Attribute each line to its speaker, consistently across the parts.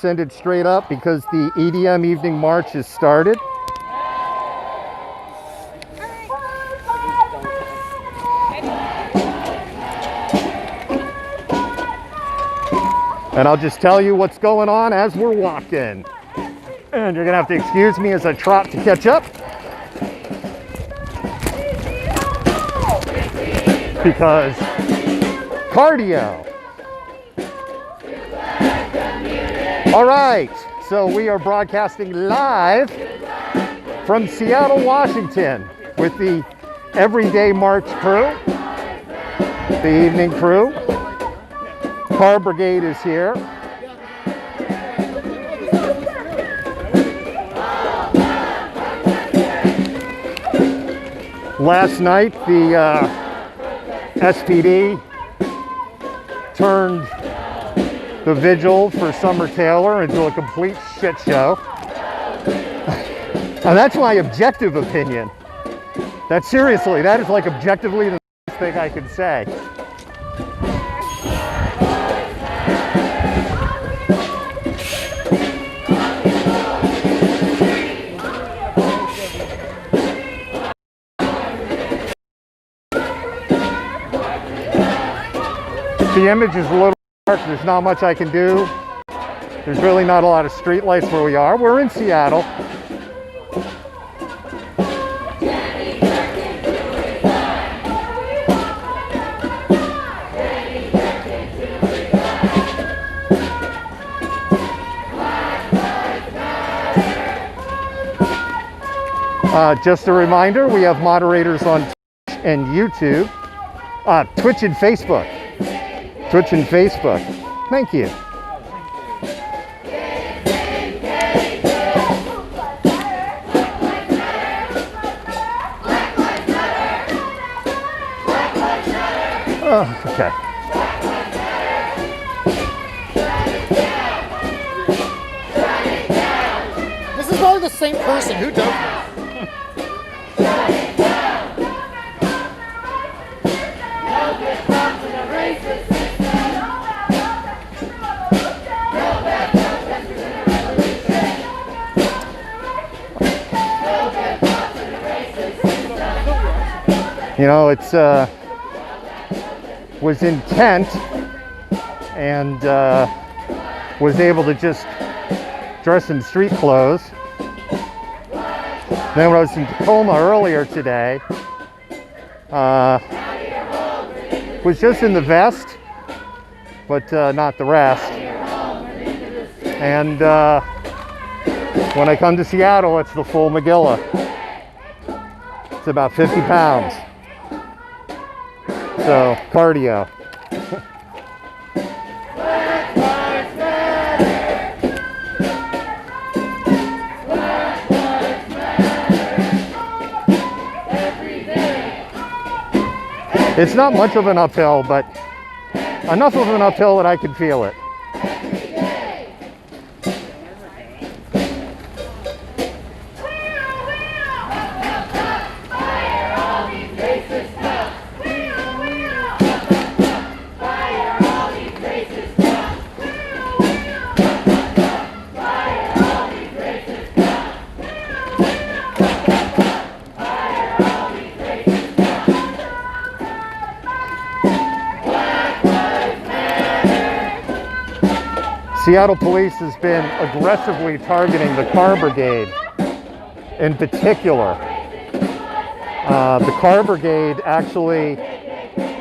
Speaker 1: send it straight up because the EDM Evening March has started. And I'll just tell you what's going on as we're walking. And you're gonna have to excuse me as I trot to catch up. Because cardio. All right, so we are broadcasting live from Seattle, Washington with the Everyday March crew, the evening crew. Car Brigade is here. Last night, the SPD turned the vigil for Summer Taylor into a complete shit show. And that's my objective opinion. That seriously, that is like objectively the best thing I could say. The image is a little dark. There's not much I can do. There's really not a lot of street lights where we are. We're in Seattle. Just a reminder, we have moderators on Twitch and YouTube. Twitch and Facebook. Twitch and Facebook. Thank you. Oh, okay.
Speaker 2: This is probably the same person. Who does this?
Speaker 1: You know, it's was in Kent and was able to just dress in street clothes. Then when I was in Tacoma earlier today, was just in the vest, but not the rest. And when I come to Seattle, it's the full Megillah. It's about 50 pounds. So, cardio. It's not much of an uphill, but enough of an uphill that I can feel it. Seattle police has been aggressively targeting the Car Brigade in particular. The Car Brigade actually,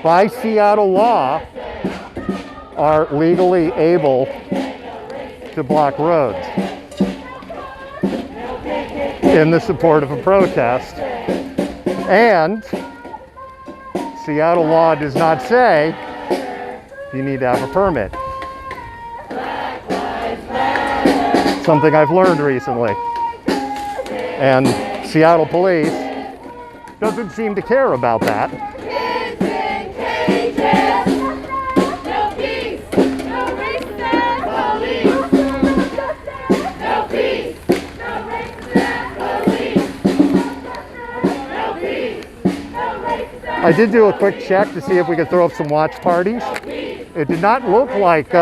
Speaker 1: by Seattle law, are legally able to block roads in the support of a protest. And Seattle law does not say you need to have a permit. Something I've learned recently. And Seattle police doesn't seem to care about that.
Speaker 3: No peace, no racist police. No peace, no racist police. No peace, no racist.
Speaker 1: I did do a quick check to see if we could throw up some watch parties. It did not look like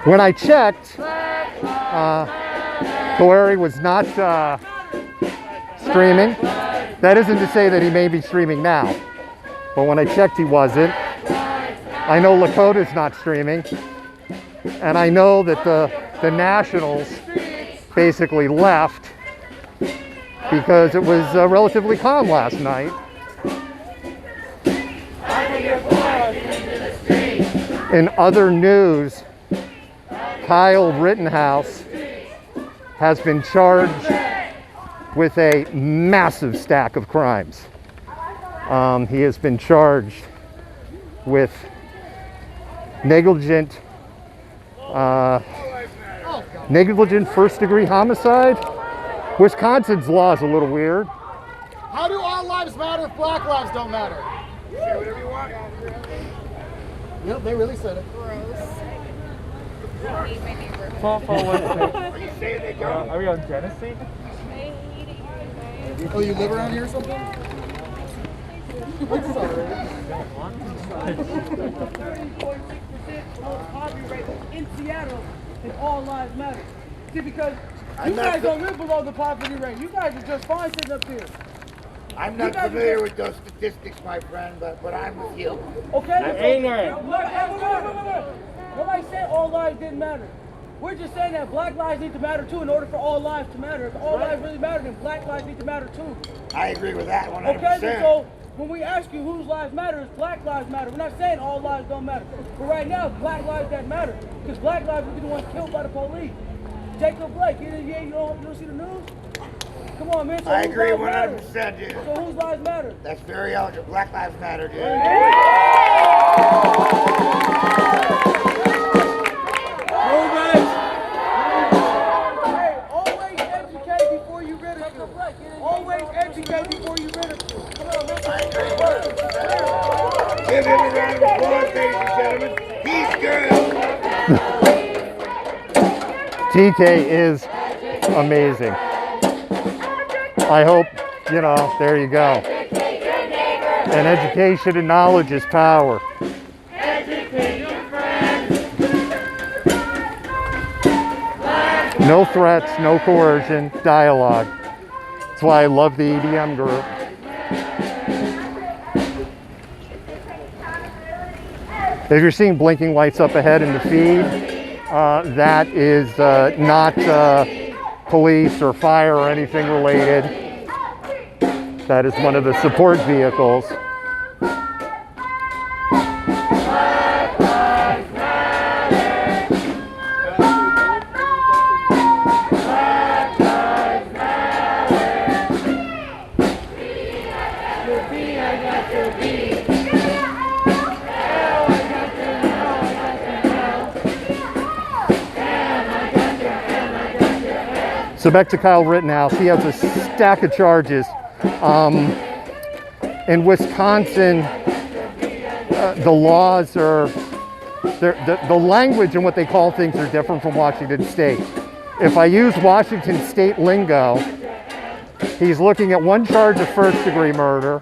Speaker 1: When I checked, Coeri was not streaming. That isn't to say that he may be streaming now, but when I checked, he wasn't. I know Lakota's not streaming, and I know that the Nationals basically left because it was relatively calm last night. In other news, Kyle Rittenhouse has been charged with a massive stack of crimes. He has been charged with negligent first-degree homicide. Wisconsin's law is a little weird.
Speaker 2: How do all lives matter if black lives don't matter?
Speaker 4: Say whatever you want.
Speaker 2: Yep, they really said it.
Speaker 4: Are you saying they don't?
Speaker 5: Are we on Genesee?
Speaker 2: Oh, you live around here or something? I'm sorry.
Speaker 6: 30.6% poverty rate in Seattle, and all lives matter. See, because
Speaker 4: I'm
Speaker 6: you
Speaker 4: not
Speaker 6: guys don't live below the poverty rate. You guys are just fine sitting up here.
Speaker 4: I'm not familiar with those statistics, my friend, but I'm with you.
Speaker 6: Okay? Nobody said all lives didn't matter. We're just saying that black lives need to matter too in order for all lives to matter. If all lives really matter, then black lives need to matter too.
Speaker 4: I agree with that 100%.
Speaker 6: Okay, so when we ask you whose lives matter, it's black lives matter. We're not saying all lives don't matter. But right now, it's black lives that matter. Because black lives will be the ones killed by the police. Jacob Blake, you don't see the news? Come on, man. So
Speaker 4: I
Speaker 6: whose
Speaker 4: agree
Speaker 6: lives
Speaker 4: 100%,
Speaker 6: matter?
Speaker 4: dude.
Speaker 6: So whose lives matter?
Speaker 4: That's very elegant. Black Lives Matter, dude.
Speaker 6: Hey, always educate before you ridicule. Always educate before you ridicule. Come on, man.
Speaker 4: I agree 100%. Give him a round of applause, ladies and gentlemen. He's good.
Speaker 1: TK is amazing. I hope, there you go. And education and knowledge is power. No threats, no coercion, dialogue. That's why I love the EDM group. If you're seeing blinking lights up ahead in the feed, that is not police or fire or anything related. That is one of the support vehicles. So back to Kyle Rittenhouse, he has a stack of charges. In Wisconsin, the laws are, the language and what they call things are different from Washington State. If I use Washington State lingo, he's looking at one charge of first-degree murder,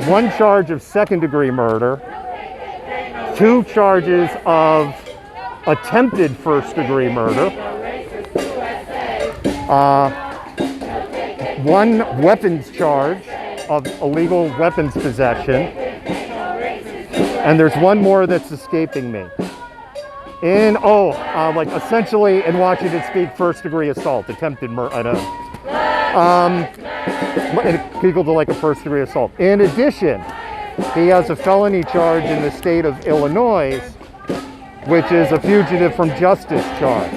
Speaker 1: one charge of second-degree murder, two charges of attempted first-degree murder, one weapons charge of illegal weapons possession, and there's one more that's escaping me. Essentially in Washington speak, first-degree assault, attempted murder. Equal to like a first-degree assault. In addition, he has a felony charge in the state of Illinois, which is a fugitive from justice charge.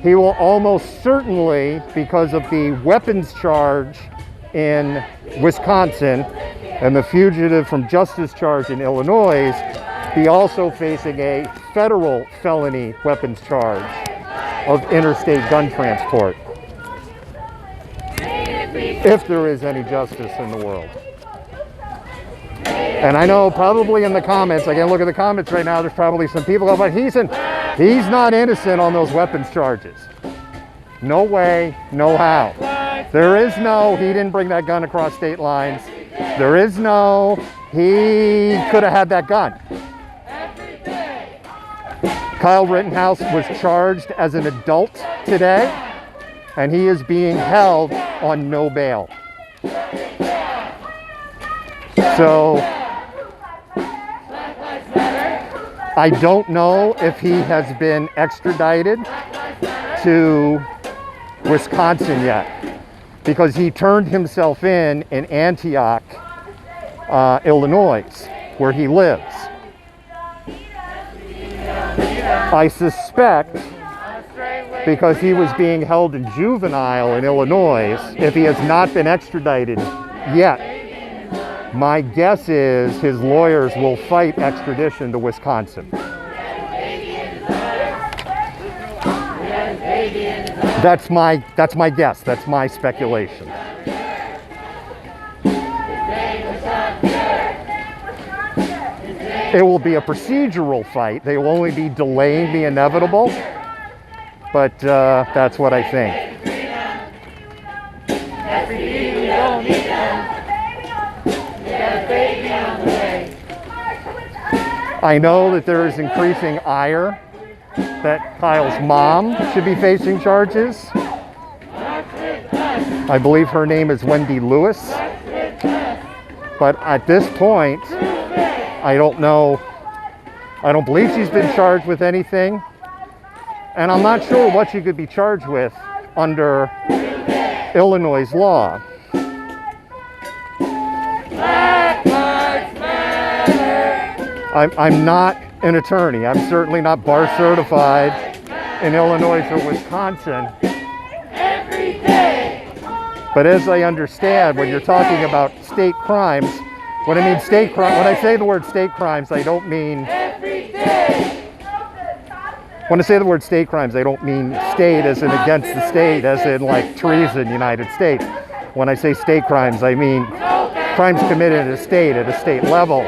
Speaker 1: He will almost certainly, because of the weapons charge in Wisconsin and the fugitive from justice charge in Illinois, be also facing a federal felony weapons charge of interstate gun transport, if there is any justice in the world. And I know probably in the comments, I can look at the comments right now, there's probably some people go, but he's not innocent on those weapons charges. No way, no how. There is no, he didn't bring that gun across state lines. There is no, he could have had that gun. Kyle Rittenhouse was charged as an adult today, and he is being held on no bail. So I don't know if he has been extradited to Wisconsin yet, because he turned himself in Antioch, Illinois, where he lives. I suspect because he was being held in juvenile in Illinois, if he has not been extradited yet, my guess is his lawyers will fight extradition to Wisconsin. That's my guess. That's my speculation. It will be a procedural fight. They will only be delaying the inevitable, but that's what I think. I know that there is increasing ire that Kyle's mom should be facing charges. I believe her name is Wendy Lewis. But at this point, I don't know. I don't believe she's been charged with anything. And I'm not sure what she could be charged with under Illinois law. I'm not an attorney. I'm certainly not bar certified in Illinois or Wisconsin. But as I understand, when you're talking about state crimes, when I say the word state crimes, I don't mean. When I say the word state crimes, I don't mean state as in against the state, as in like treason, United States. When I say state crimes, I mean crimes committed at a state level.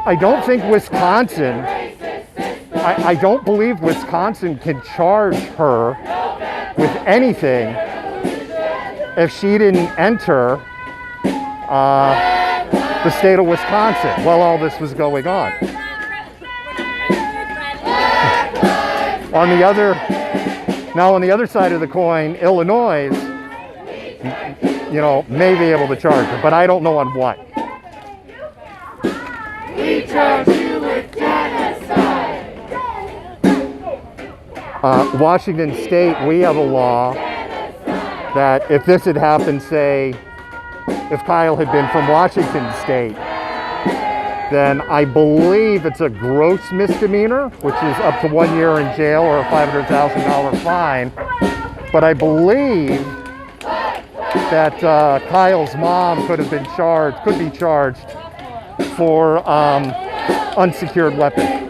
Speaker 1: I don't think Wisconsin, I don't believe Wisconsin can charge her with anything if she didn't enter the state of Wisconsin while all this was going on. On the other side of the coin, Illinois, may be able to charge her, but I don't know on what.
Speaker 3: We charge you with genocide.
Speaker 1: Washington State, we have a law that if this had happened, say, if Kyle had been from Washington State, then I believe it's a gross misdemeanor, which is up to 1 year in jail or a $500,000 fine. But I believe that Kyle's mom could be charged for unsecured weapon,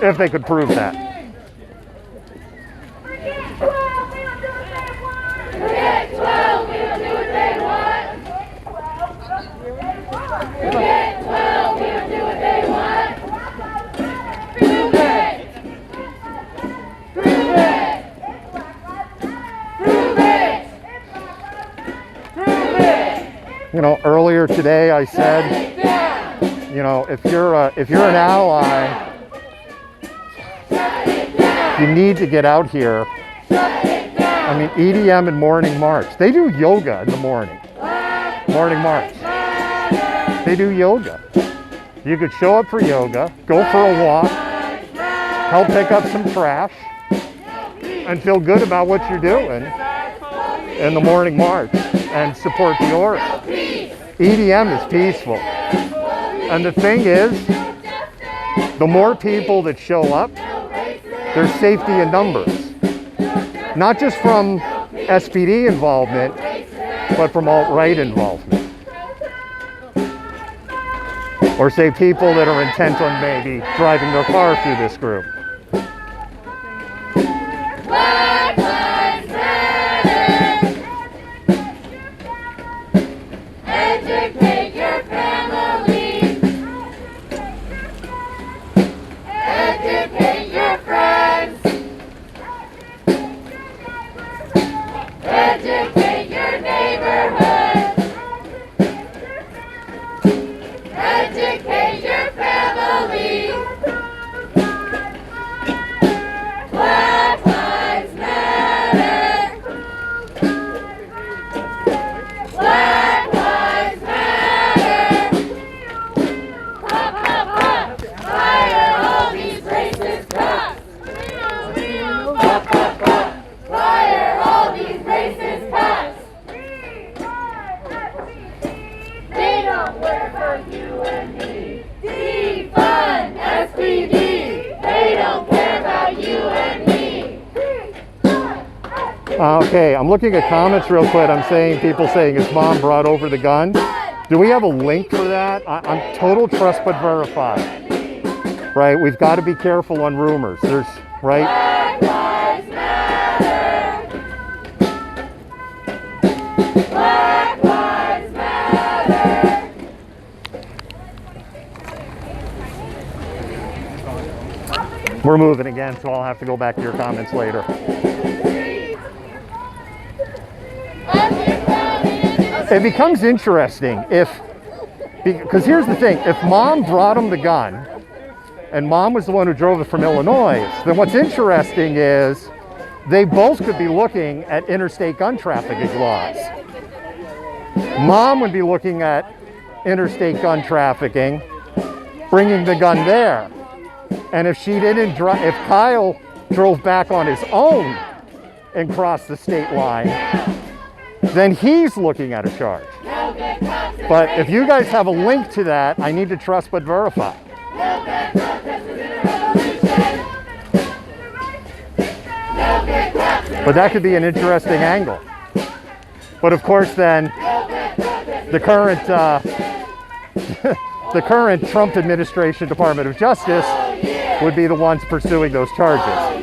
Speaker 1: if they could prove that.
Speaker 3: Forget 12, we don't do what they want. Forget 12, we don't do what they want. Prove it. Prove it. Prove it. Prove it.
Speaker 1: Earlier today I said, if you're an ally, you need to get out here. I mean, EDM and Morning March. They do yoga in the morning. Morning March. They do yoga. You could show up for yoga, go for a walk, help pick up some trash, and feel good about what you're doing in the Morning March and support the order. EDM is peaceful. And the thing is, the more people that show up, there's safety in numbers. Not just from SPD involvement, but from alt-right involvement. Or say people that are intent on maybe driving their car through this group.
Speaker 3: Black Lives Matter. Educate your family. Educate your friends. Educate your neighborhood. Educate your family.
Speaker 1: Okay, I'm looking at comments real quick. I'm saying, people saying his mom brought over the gun. Do we have a link for that? I'm total trust but verify. Right, we've got to be careful on rumors. There's, right?
Speaker 3: Black Lives Matter. Black Lives Matter.
Speaker 1: We're moving again, so I'll have to go back to your comments later. It becomes interesting because here's the thing, if mom brought him the gun and mom was the one who drove it from Illinois, then what's interesting is they both could be looking at interstate gun trafficking laws. Mom would be looking at interstate gun trafficking, bringing the gun there. And if she didn't drive, if Kyle drove back on his own and crossed the state line, then he's looking at a charge. But if you guys have a link to that, I need to trust but verify. But that could be an interesting angle. But of course then, the current the current Trump administration Department of Justice would be the ones pursuing those charges.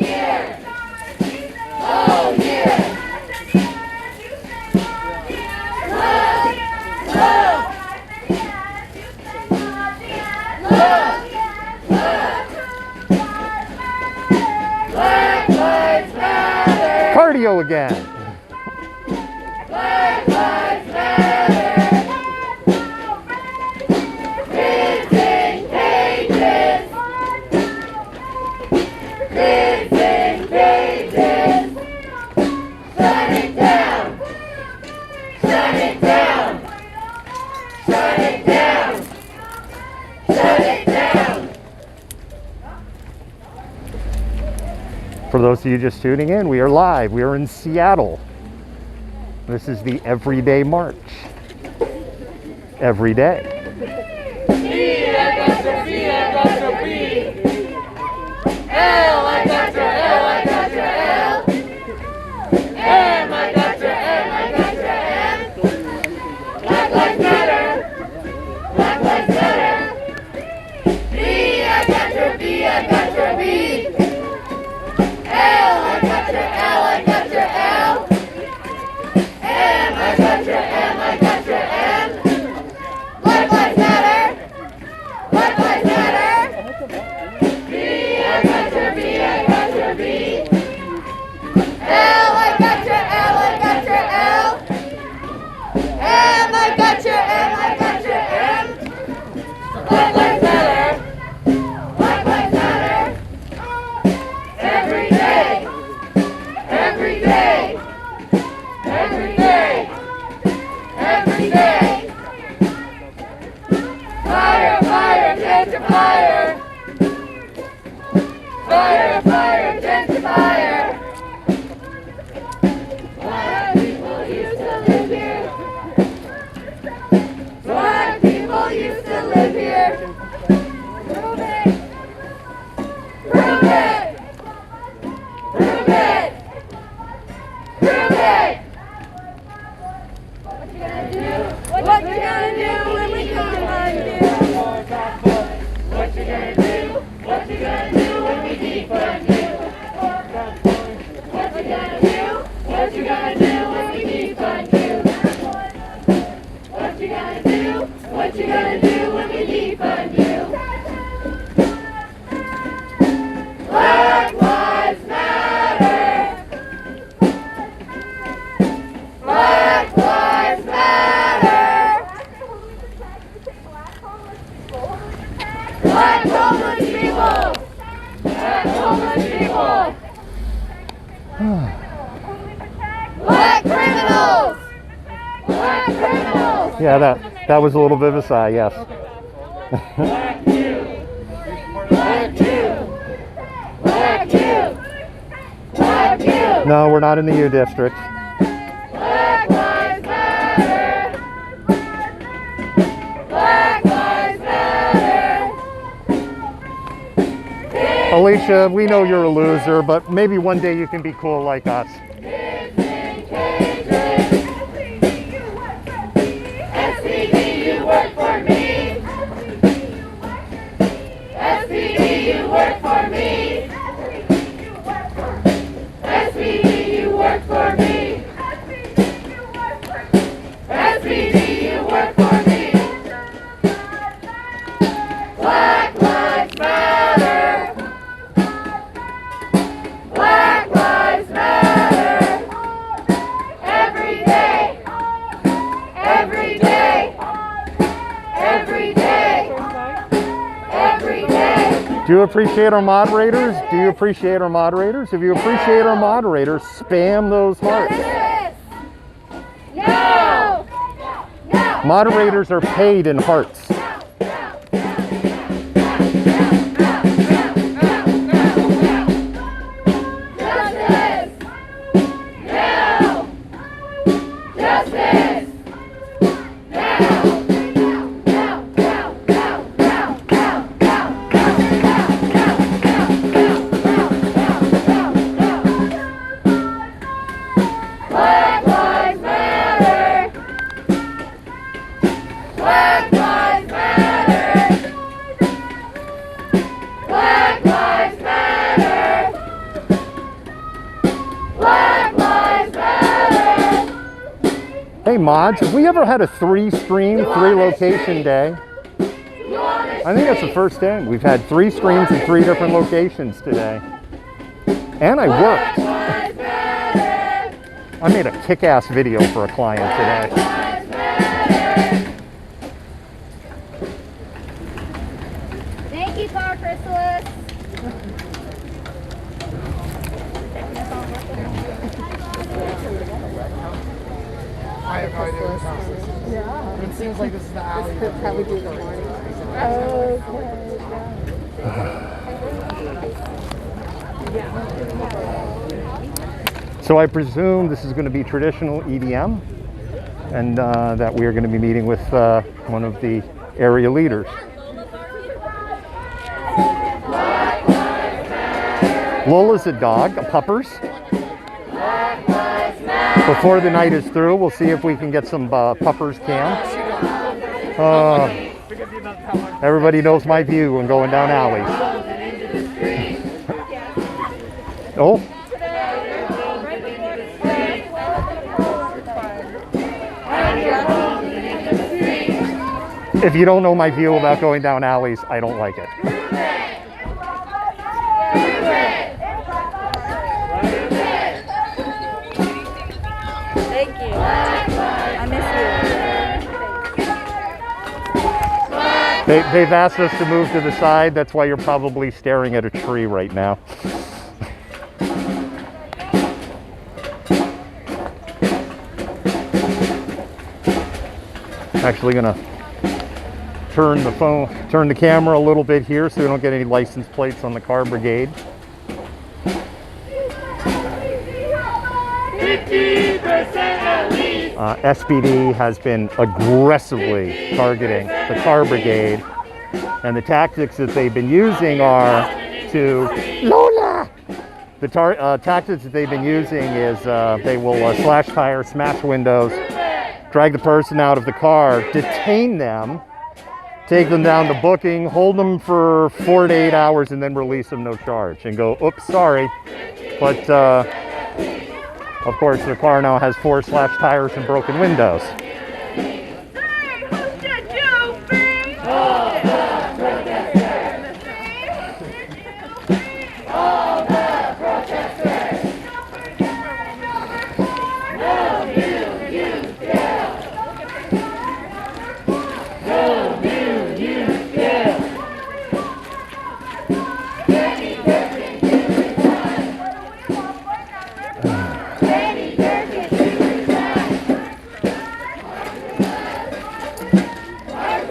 Speaker 1: Cardio again.
Speaker 3: Black Lives Matter. Kids in cages. Kids in cages. Shut it down. Shut it down. Shut it down. Shut it down.
Speaker 1: For those of you just tuning in, we are live. We are in Seattle. This is the Everyday March. Every day.
Speaker 3: B, I got your B, I got your B. L, I got your L, I got your L. M, I got your M, I got your M. Black Lives Matter. Black Lives Matter. B, I got your B, I got your B. L, I got your L, I got your L. M, I got your M, I got your M. Black Lives Matter. Black Lives Matter. B, I got your B, I got your B. L, I got your L, I got your L. M, I got your M, I got your M. Black Lives Matter. Black Lives Matter. Every day. Every day. Every day. Every day. Fire, fire, tend to fire. Fire, fire, tend to fire. Black people used to live here. Black people used to live here. Prove it. Prove it. Prove it. Prove it. What you gonna do? What you gonna do when we come on you? What you gonna do? What you gonna do when we defund you? What you gonna do? What you gonna do when we defund you? What you gonna do? What you gonna do when we defund you? Black Lives Matter. Black Lives Matter. Black homeless people. Black homeless people. Black criminals. Black criminals.
Speaker 1: Yeah, that was a little bit of a sigh, yes.
Speaker 3: Black you. Black you. Black you. Black you.
Speaker 1: No, we're not in the U district.
Speaker 3: Black Lives Matter. Black Lives Matter.
Speaker 1: Alicia, we know you're a loser, but maybe one day you can be cool like us.
Speaker 3: Kids
Speaker 1: Do you appreciate our moderators? Do you appreciate our moderators? If you appreciate our moderators, spam those hearts.
Speaker 2: No! No!
Speaker 1: Moderators are paid in hearts. Hey mods, have we ever had a 3-stream, 3-location day? I think that's the first day. We've had 3 streams in 3 different locations today. And I worked. I made a kick-ass video for a client today.
Speaker 2: Thank you, Car Chrysalis.
Speaker 5: I have no idea what this house is. Yeah. It seems like this is the alley.
Speaker 7: This is how we do the morning.
Speaker 1: So I presume this is going to be traditional EDM, and that we are going to be meeting with one of the area leaders. Lola's a dog, a puppers. Before the night is through, we'll see if we can get some puppers cam. Everybody knows my view when going down alleys. Oh. If you don't know my view about going down alleys, I don't like it.
Speaker 7: Thank you. I miss you.
Speaker 1: They've asked us to move to the side. That's why you're probably staring at a tree right now. Actually gonna turn the camera a little bit here so we don't get any license plates on the car brigade. SPD has been aggressively targeting the car brigade, and the tactics that they've been using are to Lola. The tactics that they've been using is they will slash tires, smash windows, drag the person out of the car, detain them, take them down to booking, hold them for 4 to 8 hours, and then release them no charge and go, oops, sorry. But of course, the car now has 4 slashed tires and broken windows.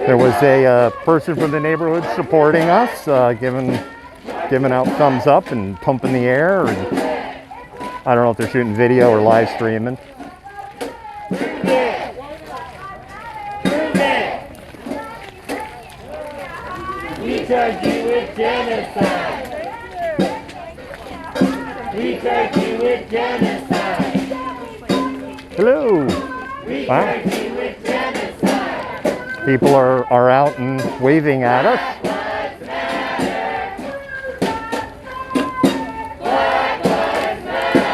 Speaker 1: There was a person from the neighborhood supporting us, giving out thumbs up and pumping the air. And I don't know if they're shooting video or live streaming.
Speaker 3: We charge you with genocide. We charge you with genocide.
Speaker 1: Hello.
Speaker 3: We
Speaker 1: Wow.
Speaker 3: charge you with genocide.
Speaker 1: People are out and waving at us.
Speaker 3: Black Lives Matter.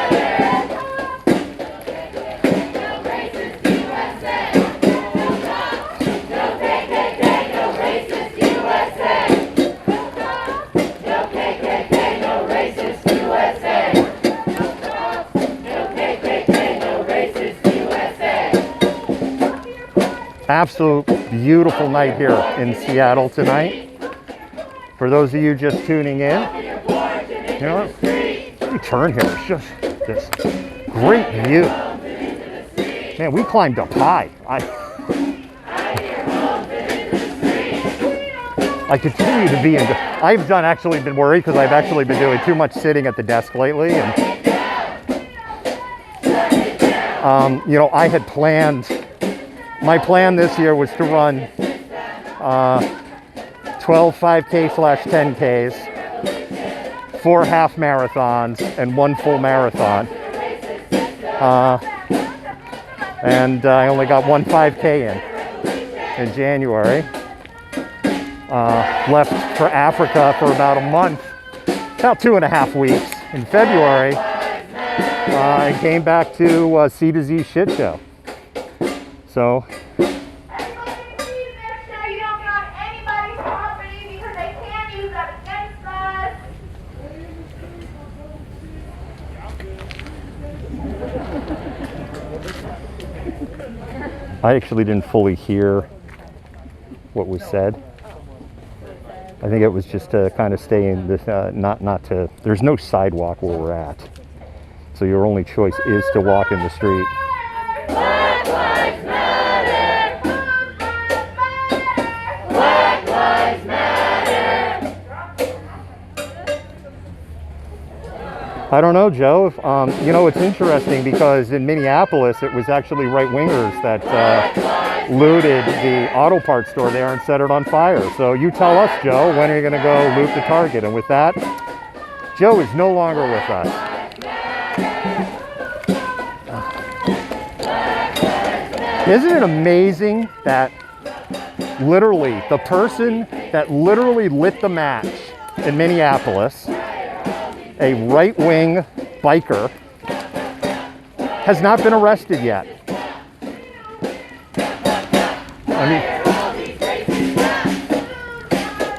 Speaker 3: No racist USA. No KKK, no racist USA. No KKK, no racist USA. No KKK, no racist USA.
Speaker 1: Absolute beautiful night here in Seattle tonight. For those of you just tuning in, you know what? Let me turn here. It's just this great view. Man, we climbed up high. I continue to be in. I've actually been worried because I've actually been doing too much sitting at the desk lately, and you know, I had planned. My plan this year was to run 12 5K/10Ks, 4 half marathons, and 1 full marathon. And I only got 1 5K in January. Left for Africa for about a month, about 2.5 weeks. In February, I came back to C to Z shit show. So. I actually didn't fully hear what was said. I think it was just to kind of stay in this, not to, there's no sidewalk where we're at. So your only choice is to walk in the street.
Speaker 3: Black Lives Matter! Black Lives Matter!
Speaker 1: I don't know, Joe. You know, it's interesting because in Minneapolis, it was actually right-wingers that looted the auto parts store there and set it on fire. So you tell us, Joe, when are you going to go loot the Target? And with that, Joe is no longer with us. Isn't it amazing that literally the person that literally lit the match in Minneapolis, a right-wing biker, has not been arrested yet? I mean,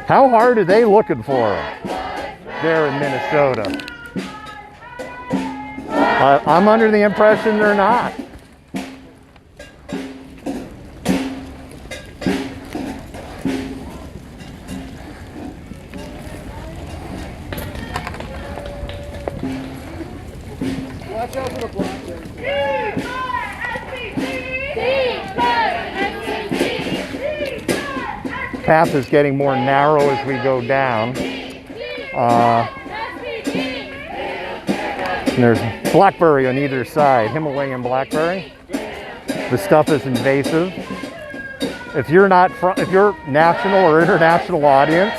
Speaker 1: how hard are they looking for him there in Minnesota? I'm under the impression they're not.
Speaker 6: Watch out for the blockers.
Speaker 1: Path is getting more narrow as we go down. And there's blackberry on either side, Himalayan blackberry. The stuff is invasive. If you're if you're national or international audience,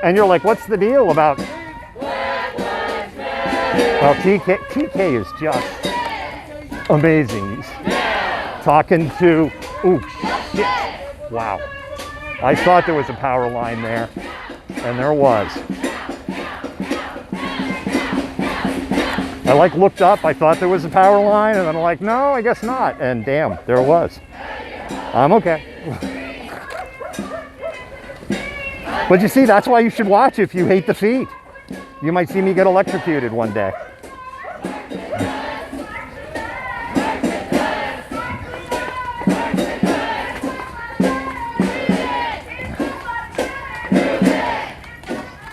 Speaker 1: and you're like, what's the deal about? Well, TK is just amazing. He's talking to, ooh, shit, wow. I thought there was a power line there, and there was. I looked up, I thought there was a power line, and then I'm like, no, I guess not. And damn, there was. I'm okay. But you see, that's why you should watch if you hate the feet. You might see me get electrocuted one day.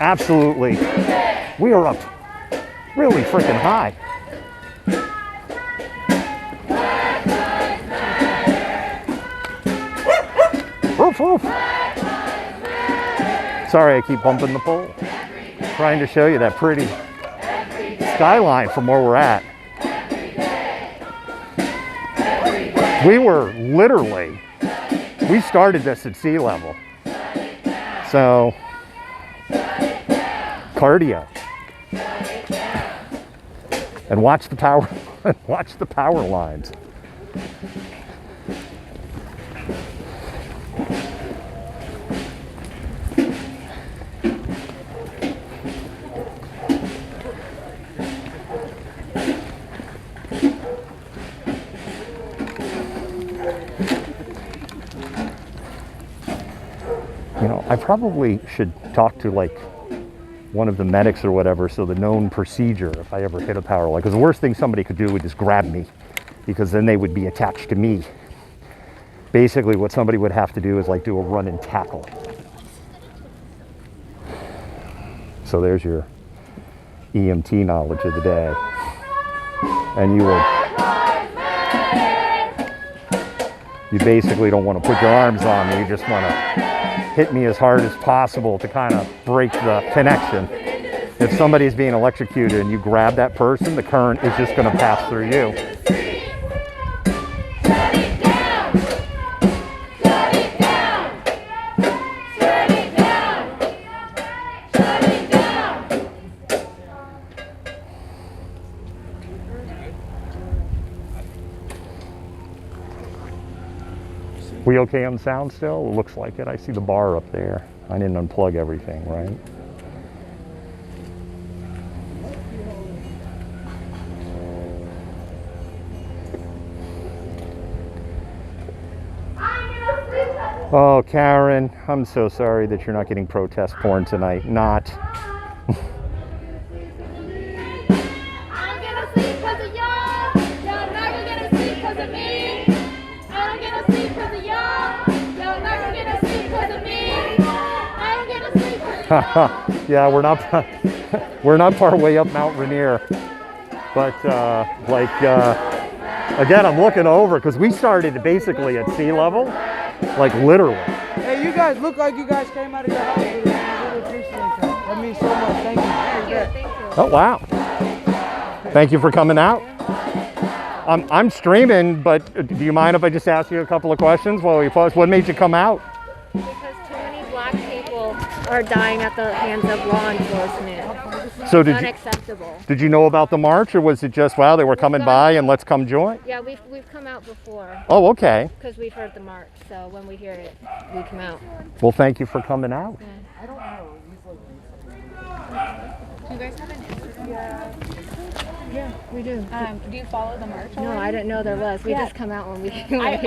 Speaker 1: Absolutely. We are up really freaking high. Woof, woof. Sorry, I keep bumping the pole. Trying to show you that pretty skyline from where we're at. We were literally, we started this at sea level. So, cardio. And watch the power lines. You know, I probably should talk to like one of the medics or whatever, so the known procedure if I ever hit a power line. Because the worst thing somebody could do would just grab me, because then they would be attached to me. Basically what somebody would have to do is like do a run and tackle. So there's your EMT knowledge of the day. And you basically don't want to put your arms on me. You just want to hit me as hard as possible to kind of break the connection. If somebody's being electrocuted and you grab that person, the current is just going to pass through you. We okay on sound still? It looks like it. I see the bar up there. I didn't unplug everything, right? Oh, Karen, I'm so sorry that you're not getting protest porn tonight. Not.
Speaker 2: I'm gonna sleep because of y'all. Y'all not gonna sleep because of me. I'm gonna sleep because of y'all. Y'all not gonna sleep because of me. I'm gonna sleep because of y'all.
Speaker 1: Yeah, we're not far way up Mount Rainier, but again, I'm looking over because we started basically at sea level, like literally.
Speaker 6: Hey, you guys look like you guys came out of your house. I really appreciate that. That means so much. Thank you.
Speaker 7: Thank you.
Speaker 1: Oh wow! Thank you for coming out. I'm streaming, but do you mind if I just ask you a couple of questions while we pause? What made you come out?
Speaker 7: Because too many black people are dying at the hands of law enforcement.
Speaker 1: So
Speaker 7: It's unacceptable.
Speaker 1: did you know about the march, or was it just, wow, they were coming by and let's come join?
Speaker 7: Yeah, we've come out before
Speaker 1: Oh, okay.
Speaker 7: because we've heard the march. So when we hear it, we come out.
Speaker 1: Well, thank you for coming out.
Speaker 8: Do you guys have an Instagram?
Speaker 7: Yeah, we do.
Speaker 8: Do you follow the march?
Speaker 7: No, I didn't know there was. We just come out when we.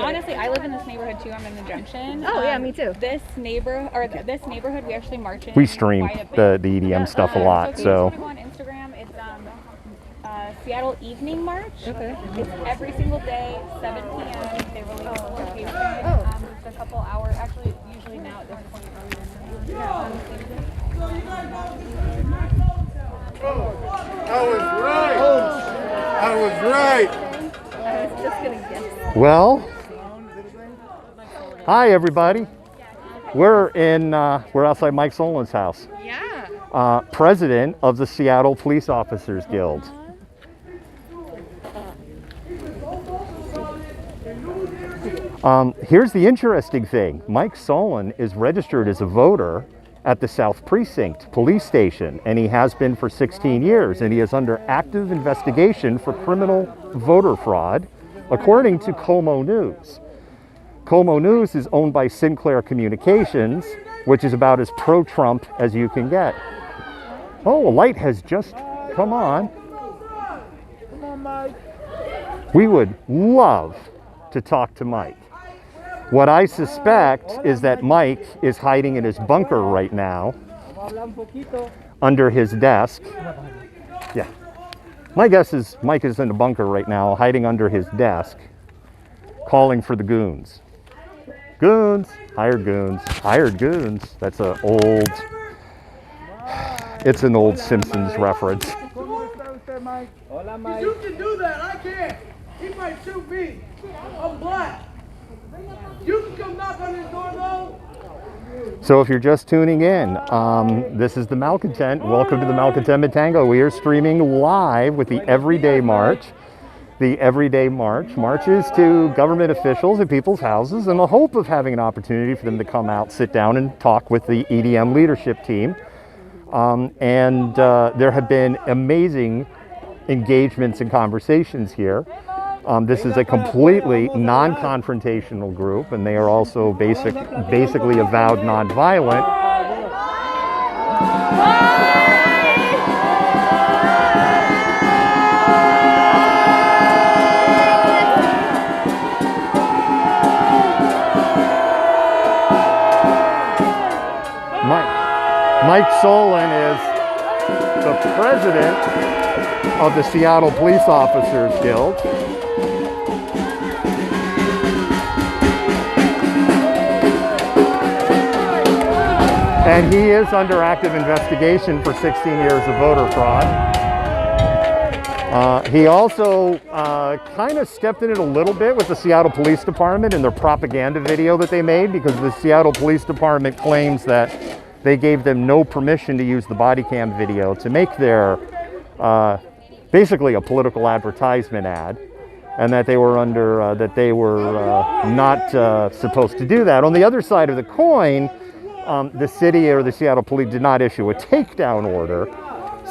Speaker 8: Honestly, I live in this neighborhood too. I'm in the Junction.
Speaker 7: Oh yeah, me too.
Speaker 8: This neighborhood, we actually march in.
Speaker 1: We stream
Speaker 8: quite a bit.
Speaker 1: the EDM stuff a lot,
Speaker 8: if you
Speaker 1: so.
Speaker 8: just want to go on Instagram, it's Seattle Evening March.
Speaker 7: Okay.
Speaker 8: It's every single day, 7 p.m. They release a location. It's a couple hours. Actually, usually now at this point.
Speaker 4: I was right. I was right.
Speaker 7: I was just gonna guess.
Speaker 1: Well, hi everybody. We're outside Mike Solin's house.
Speaker 7: Yeah.
Speaker 1: President of the Seattle Police Officers Guild. Here's the interesting thing. Mike Solin is registered as a voter at the South Precinct Police Station, and he has been for 16 years, and he is under active investigation for criminal voter fraud, according to Como News. Como News is owned by Sinclair Communications, which is about as pro-Trump as you can get. Oh, a light has just come on.
Speaker 6: Come on, Mike.
Speaker 1: We would love to talk to Mike. What I suspect is that Mike is hiding in his bunker right now, under his desk. Yeah. My guess is Mike is in the bunker right now, hiding under his desk, calling for the goons. Goons, hired goons, hired goons. That's an old Simpsons reference.
Speaker 6: You can do that. I can't. He might shoot me. I'm black. You can come knock on his door though.
Speaker 1: So if you're just tuning in, this is the Malcontent. Welcome to the Malcontentment Tango. We are streaming live with the Everyday March. The Everyday March marches to government officials at people's houses in the hope of having an opportunity for them to come out, sit down and talk with the EDM leadership team. There have been amazing engagements and conversations here. This is a completely non-confrontational group, and they are also basically avowed nonviolent. Mike Solin is the president of the Seattle Police Officers Guild. And he is under active investigation for 16 years of voter fraud. He also kind of stepped in it a little bit with the Seattle Police Department in their propaganda video that they made, because the Seattle Police Department claims that they gave them no permission to use the body cam video to make their basically a political advertisement ad, and that they were under not supposed to do that. On the other side of the coin, the city or the Seattle Police did not issue a takedown order.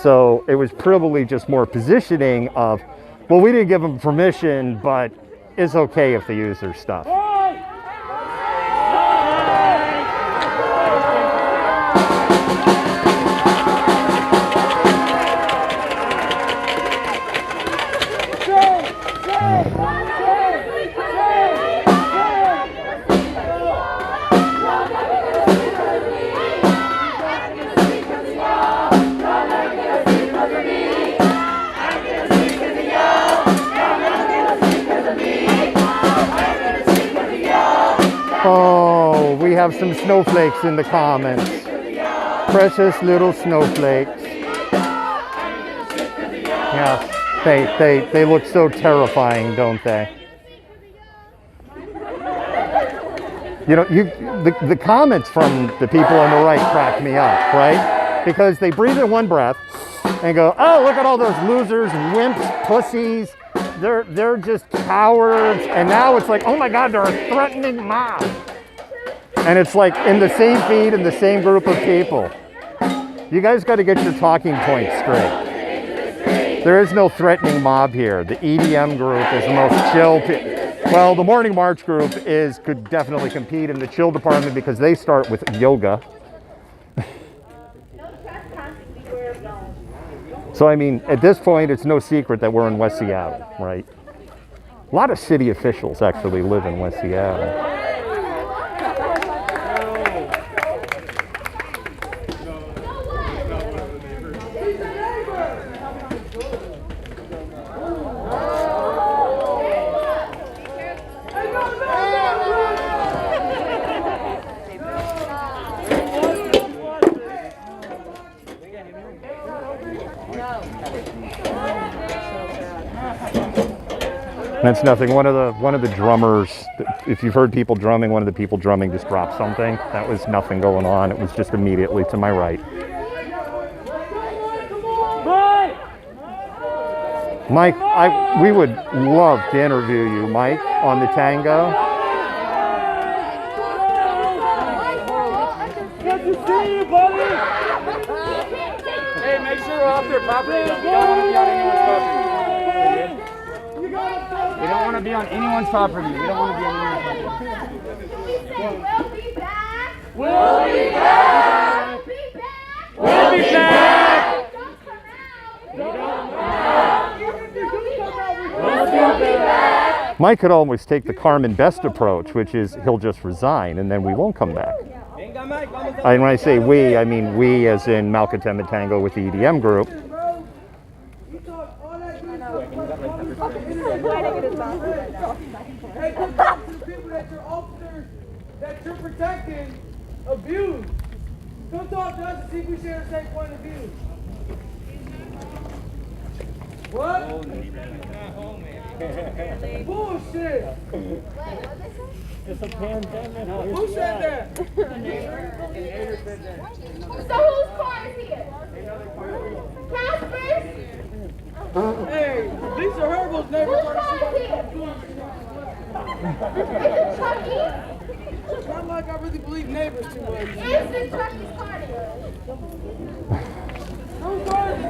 Speaker 1: So it was probably just more positioning of, well, we didn't give them permission, but it's okay if they use their stuff. Oh, we have some snowflakes in the comments. Precious little snowflakes. Yes, they look so terrifying, don't they? You know, the comments from the people on the right crack me up, right? Because they breathe in one breath and go, oh, look at all those losers, wimps, pussies. They're just cowards. And now it's like, oh my God, they're a threatening mob. And it's like in the same feed, in the same group of people. You guys got to get your talking points straight. There is no threatening mob here. The EDM group is the most chill. Well, the Morning March group could definitely compete in the chill department because they start with yoga. So, I mean, at this point, it's no secret that we're in West Seattle, right? A lot of city officials actually live in West Seattle. That's nothing. One of the drummers, if you've heard people drumming, one of the people drumming just dropped something. That was nothing going on. It was just immediately to my right. Mike, we would love to interview you, Mike, on the tango.
Speaker 6: Good to see you, buddy.
Speaker 3: Hey, make sure we're off their property. We don't want to be on anyone's property. We don't want to be on anyone's property.
Speaker 2: We'll be back.
Speaker 3: We'll be back.
Speaker 1: Mike could always take the Carmen Best approach, which is he'll just resign and then we won't come back. And when I say we, I mean we as in Malcontentment Tango with the EDM group.
Speaker 6: Hey, come talk to the people that your officers that you're protecting abuse. Come talk to us and see if we share the same point of view. What? Bullshit.
Speaker 3: It's a pandemic.
Speaker 6: Who said that?
Speaker 2: So whose car is here? Casper's?
Speaker 6: Hey, Lisa Herbal's neighbor.
Speaker 2: Is it Chucky?
Speaker 6: It's not like I really believe neighbors too much.
Speaker 2: Is it Chucky's party?
Speaker 6: Whose car is it?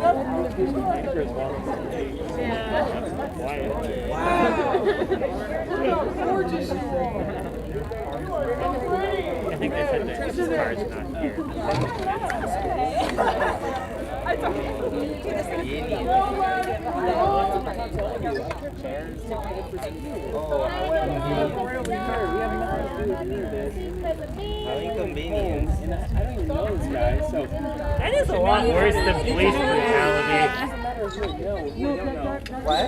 Speaker 6: Wow. Look how gorgeous you are.
Speaker 3: I think they said that this car's not here.
Speaker 9: How inconvenience.
Speaker 3: I don't even know this guy, so that is a lot worse than police brutality.
Speaker 9: What?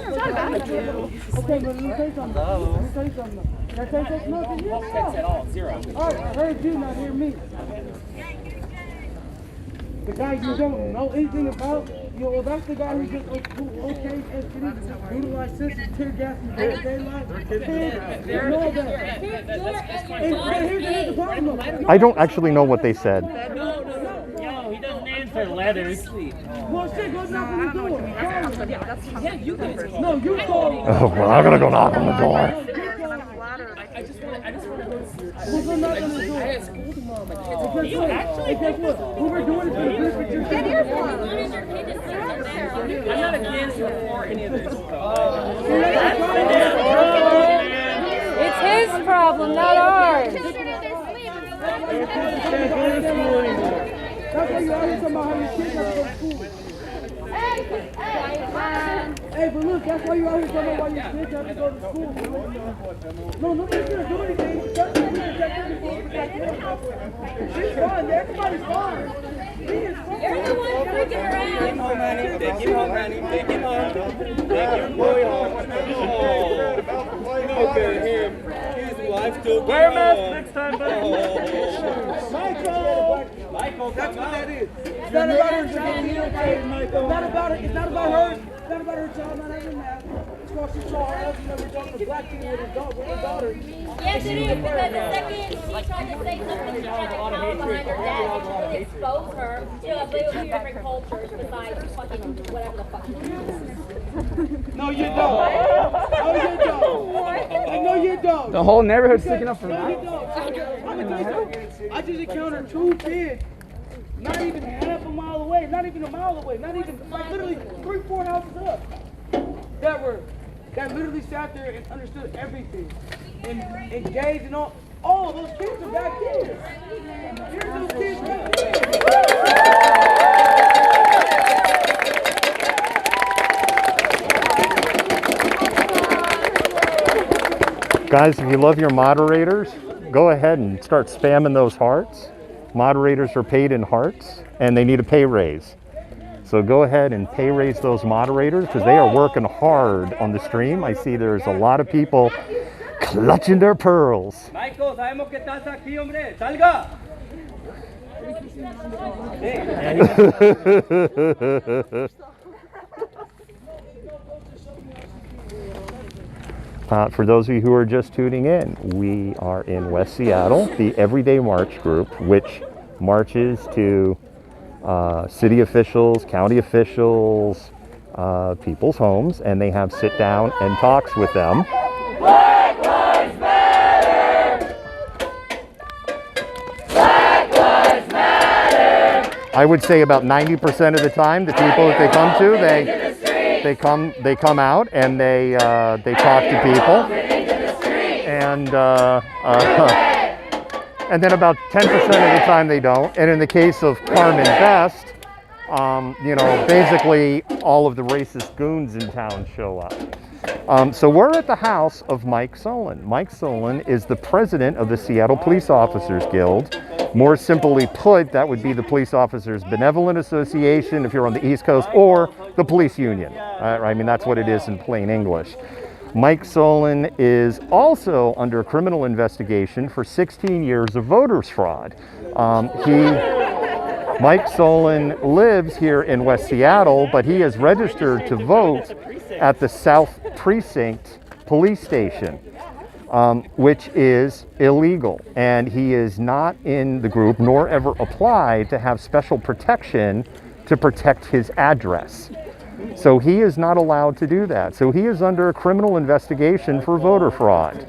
Speaker 6: Okay, but let me say something. Let me say something. Can I say something?
Speaker 3: No text at all, zero.
Speaker 6: Alright, I heard you, not hear me. The guy you don't know anything about, well, that's the guy who just okay STD, brutalized sisters, tear gas in broad daylight, and all that. And here's the problem.
Speaker 1: I don't actually know what they said.
Speaker 3: Yo, he doesn't answer letters.
Speaker 6: Well, shit, go knock on the door. Yeah, you can. No, you call.
Speaker 1: Oh, well, I'm gonna go knock on the door.
Speaker 5: I just want to
Speaker 6: We'll go knock on the door.
Speaker 5: I had school tomorrow. My kids are
Speaker 6: Hey, guess what? What we're doing is for the benefit of your kids.
Speaker 3: I'm not against or any of this.
Speaker 7: It's his problem, not ours.
Speaker 6: That's why you always talking about how your kids have to go to school. Hey, but look, that's why you always talking about why your kids have to go to school. No, nobody's gonna do anything. That's why we protect them. She's fine. Everybody's fine. He is fine.
Speaker 2: You're the one freaking around.
Speaker 9: Take him home, honey. Take him home, honey. Take him home. Take your boy home. Oh, look at him. His wife took him
Speaker 3: Wear a mask
Speaker 9: home.
Speaker 3: next time, buddy.
Speaker 6: Michael, that's what that is. It's not about her getting It's not about it. It's not about her. It's not about her child not having a mask. It's because she saw her husband never talking to black people with her daughter.
Speaker 2: Yes, it is, because the second she tried to say something, she tried to cower behind her dad and she really exposed her to a little different cultures besides fucking whatever the fuck.
Speaker 6: No, you don't. No, you don't. No, you don't.
Speaker 5: The whole neighborhood's sticking up for
Speaker 6: No, you
Speaker 5: me.
Speaker 6: don't. I'm gonna tell you something. I just encountered 2 kids, not even half a mile away, not even a mile away, not even, like literally 3-4 houses up, that literally sat there and understood everything, and engaged and all of those kids are back here. Here's those kids back here.
Speaker 1: Guys, if you love your moderators, go ahead and start spamming those hearts. Moderators are paid in hearts, and they need a pay raise. So go ahead and pay raise those moderators because they are working hard on the stream. I see there's a lot of people clutching their pearls.
Speaker 3: Michael, sabemos que estás aquí, hombre. Salga.
Speaker 1: For those of you who are just tuning in, we are in West Seattle, the Everyday March group, which marches to city officials, county officials, people's homes, and they have sit down and talks with them.
Speaker 3: Black Lives Matter. Black Lives Matter.
Speaker 1: I would say about 90% of the time, the people that they come to, they come out and they talk to people, and then about 10% of the time they don't. And in the case of Carmen Best, you know, basically all of the racist goons in town show up. So we're at the house of Mike Solon. Mike Solon is the president of the Seattle Police Officers Guild. More simply put, that would be the Police Officers Benevolent Association if you're on the East Coast, or the police union. I mean, that's what it is in plain English. Mike Solon is also under criminal investigation for 16 years of voters fraud. Mike Solon lives here in West Seattle, but he is registered to vote at the South Precinct Police Station, which is illegal. And he is not in the group, nor ever applied to have special protection to protect his address. So he is not allowed to do that. So he is under a criminal investigation for voter fraud.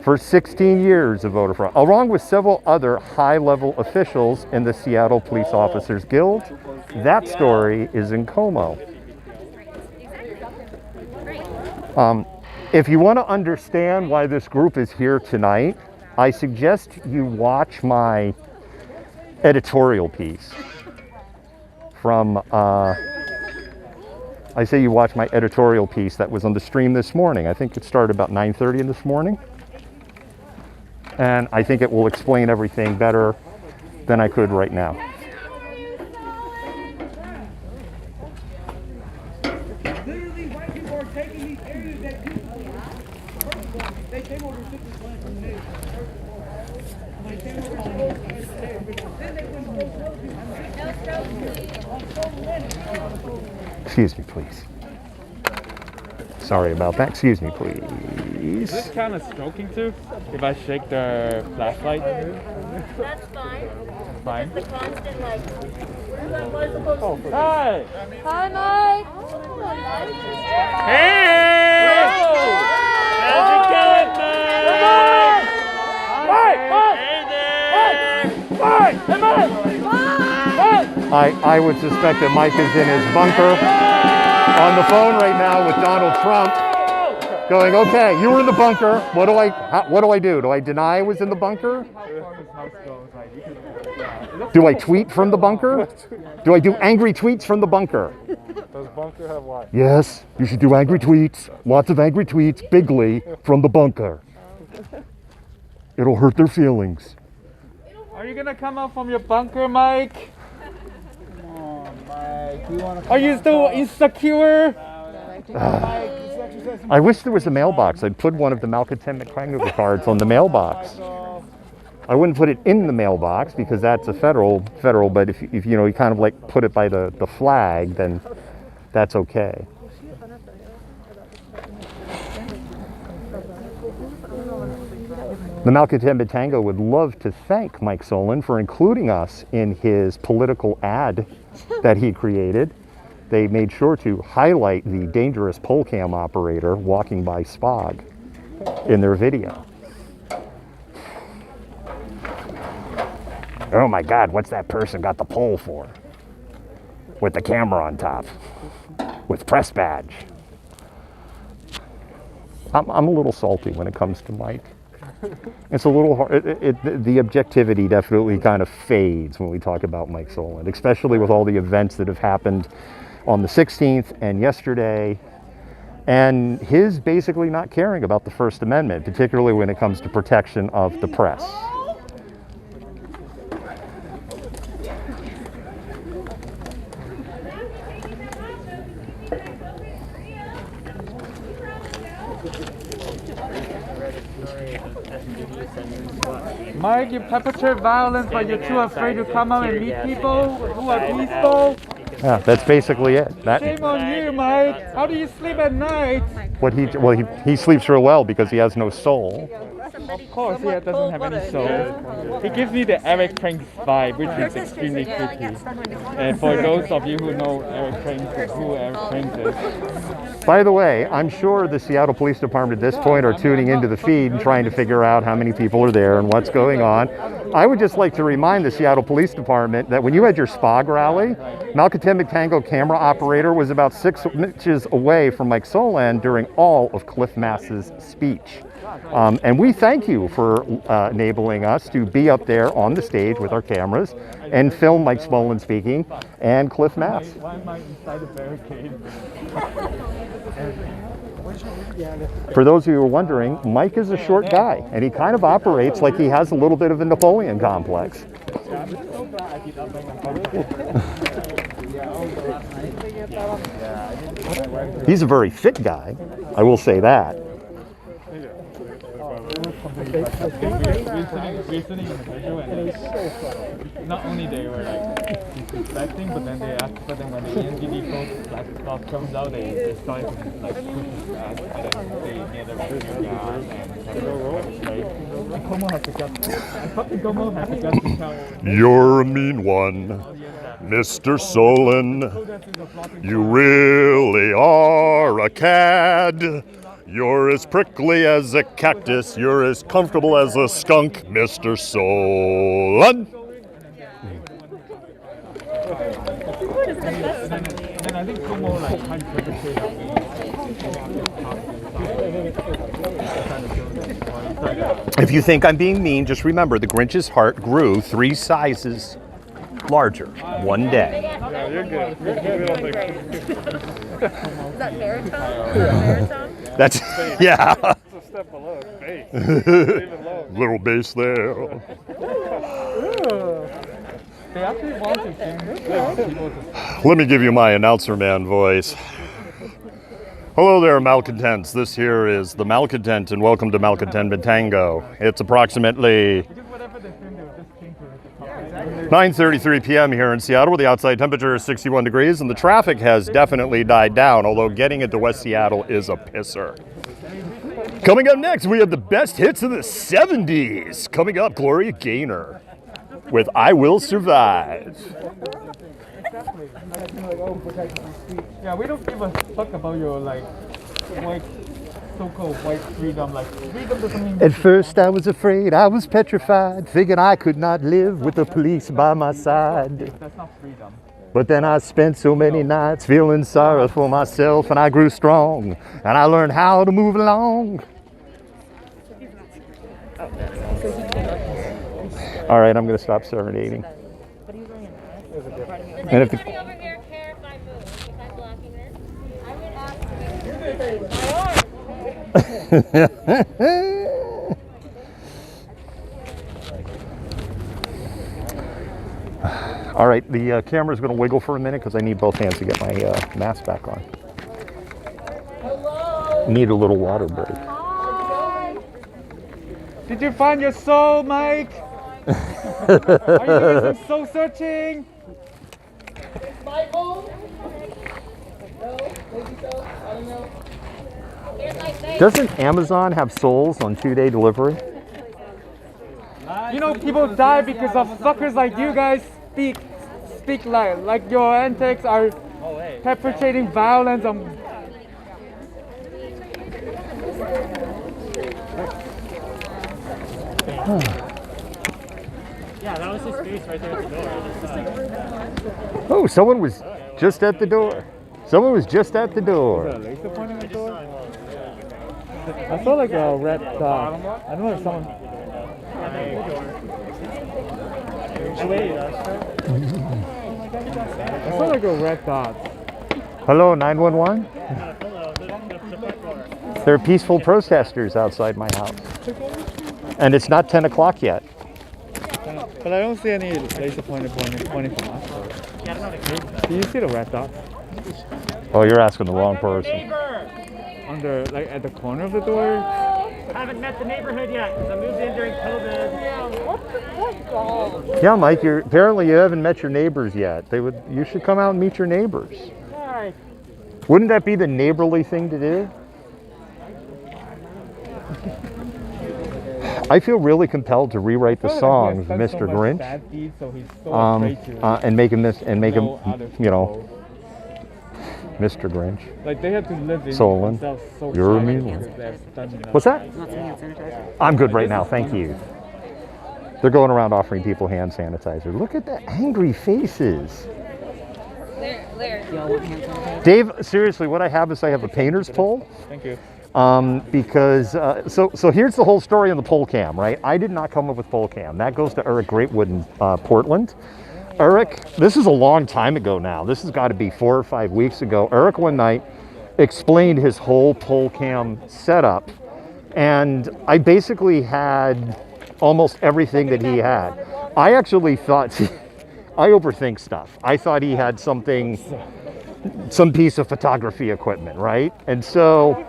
Speaker 1: For 16 years of voter fraud, along with several other high-level officials in the Seattle Police Officers Guild. That story is in Como. If you want to understand why this group is here tonight, I suggest you watch my editorial piece from, I say you watch my editorial piece that was on the stream this morning. I think it started about 9:30 this morning. And I think it will explain everything better than I could right now.
Speaker 6: Literally, white people are taking these areas that you they came over to this land from the nation. They came over to then they went to
Speaker 1: Excuse me, please. Sorry about that. Excuse me, please.
Speaker 9: Is this kind of stroking too? If I shake the flashlight?
Speaker 7: That's fine.
Speaker 9: Fine.
Speaker 7: The constant, like,
Speaker 9: Hi!
Speaker 7: hi, Mike.
Speaker 9: Hey! How's it going, Mike?
Speaker 1: I would suspect that Mike is in his bunker on the phone right now with Donald Trump, going, okay, you were in the bunker. What do I do? Do I deny I was in the bunker? Do I tweet from the bunker? Do I do angry tweets from the bunker?
Speaker 10: Does bunker have what?
Speaker 1: Yes, you should do angry tweets. Lots of angry tweets, bigly, from the bunker. It'll hurt their feelings.
Speaker 9: Are you gonna come out from your bunker, Mike?
Speaker 6: Come on, Mike. You wanna
Speaker 9: Are you still insecure?
Speaker 1: I wish there was a mailbox. I'd put one of the Malcontentment Tango cards on the mailbox. I wouldn't put it in the mailbox because that's a federal, but if you know, you kind of like put it by the flag, then that's okay. The Malcontentment Tango would love to thank Mike Solon for including us in his political ad that he created. They made sure to highlight the dangerous pole cam operator walking by Spog in their video. Oh my God, what's that person got the pole for? With the camera on top, with press badge. I'm a little salty when it comes to Mike. It's a little hard. The objectivity definitely kind of fades when we talk about Mike Solon, especially with all the events that have happened on the 16th and yesterday, and his basically not caring about the First Amendment, particularly when it comes to protection of the press.
Speaker 9: Mike, you perpetrate violence, but you're too afraid to come out and meet people who are peaceful.
Speaker 1: Yeah, that's basically it.
Speaker 9: Shame on you, Mike. How do you sleep at night?
Speaker 1: He sleeps real well because he has no soul.
Speaker 9: Of course, he doesn't have any soul. He gives me the Eric Prince vibe, which is extremely creepy. And for those of you who know Eric Prince, who Eric Prince is.
Speaker 1: By the way, I'm sure the Seattle Police Department at this point are tuning into the feed and trying to figure out how many people are there and what's going on. I would just like to remind the Seattle Police Department that when you had your SPOG rally, Malcontentment Tango camera operator was about 6 inches away from Mike Solon during all of Cliff Mass's speech. And we thank you for enabling us to be up there on the stage with our cameras and film Mike Solon speaking and Cliff Mass.
Speaker 9: Why am I inside the barricade?
Speaker 1: For those of you who are wondering, Mike is a short guy, and he kind of operates like he has a little bit of a Napoleon complex. He's a very fit guy, I will say that.
Speaker 9: We're sitting in the video, and not only they were like expecting, but then they asked, but then when the ENGD black stuff comes out, they started like pushing back, and then they made a video to tell.
Speaker 1: You're a mean one, Mr. Solon. You really are a cad. You're as prickly as a cactus. You're as comfortable as a skunk, Mr. Solon.
Speaker 9: And I think Como like kind of
Speaker 1: If you think I'm being mean, just remember the Grinch's heart grew 3 sizes larger one day.
Speaker 10: Yeah, you're good. You're good.
Speaker 7: Is that baritone?
Speaker 1: That's, yeah.
Speaker 10: It's a step below bass.
Speaker 1: Little bass there.
Speaker 9: They actually want to sing.
Speaker 1: Let me give you my announcer man voice. Hello there, malcontents. This here is the Malcontent, and welcome to Malcontentment Tango. It's approximately 9:33 p.m. here in Seattle, where the outside temperature is 61 degrees, and the traffic has definitely died down, although getting into West Seattle is a pisser. Coming up next, we have the best hits of the 70s. Coming up, Gloria Gaynor with I Will Survive.
Speaker 9: Yeah, we don't give a fuck about your like white, so-called white freedom. Like freedom doesn't mean.
Speaker 1: At first I was afraid, I was petrified, thinking I could not live with the police by my side.
Speaker 9: That's not freedom.
Speaker 1: But then I spent so many nights feeling sorry for myself, and I grew strong, and I learned how to move along. All right, I'm going to stop serenading. And if
Speaker 2: Anybody over here care if I move? If I'm blocking this? I would ask.
Speaker 1: All right, the camera's going to wiggle for a minute because I need both hands to get my mask back on. Need a little water break.
Speaker 9: Did you find your soul, Mike? Are you doing some soul searching?
Speaker 6: Michael? No, maybe so. I don't know.
Speaker 1: Doesn't Amazon have souls on 2-day delivery?
Speaker 9: You know, people die because of suckers like you guys speak like your antics are perpetrating violence on.
Speaker 10: Yeah, that was his face right there at the door.
Speaker 1: Oh, someone was just at the door. Someone was just at the door.
Speaker 9: Laser pointing at the door? I saw like a red dot. I don't know if someone. I saw like a red dot.
Speaker 1: Hello, 911? There are peaceful protesters outside my house. And it's not 10 o'clock yet.
Speaker 9: But I don't see any laser pointing from us. Do you see the red dot?
Speaker 1: Oh, you're asking the wrong person.
Speaker 9: Under, like at the corner of the door?
Speaker 10: Haven't met the neighborhood yet because I moved in during COVID.
Speaker 1: Yeah, Mike, apparently you haven't met your neighbors yet. You should come out and meet your neighbors.
Speaker 10: Alright.
Speaker 1: Wouldn't that be the neighborly thing to do? I feel really compelled to rewrite the songs, Mr. Grinch, and make him you know, Mr. Grinch.
Speaker 9: Like they have to live in
Speaker 1: Solon,
Speaker 9: themselves so
Speaker 1: you're a mean one. What's that? I'm good right now, thank you. They're going around offering people hand sanitizer. Look at the angry faces. Dave, seriously, what I have is I have a painter's pole.
Speaker 9: Thank you.
Speaker 1: Because so here's the whole story on the pole cam, right? I did not come up with pole cam. That goes to Eric Greatwood in Portland. Eric, this is a long time ago now. This has got to be 4 or 5 weeks ago. Eric one night explained his whole pole cam setup, and I basically had almost everything that he had. I actually thought, I overthink stuff. I thought he had some piece of photography equipment, right? And so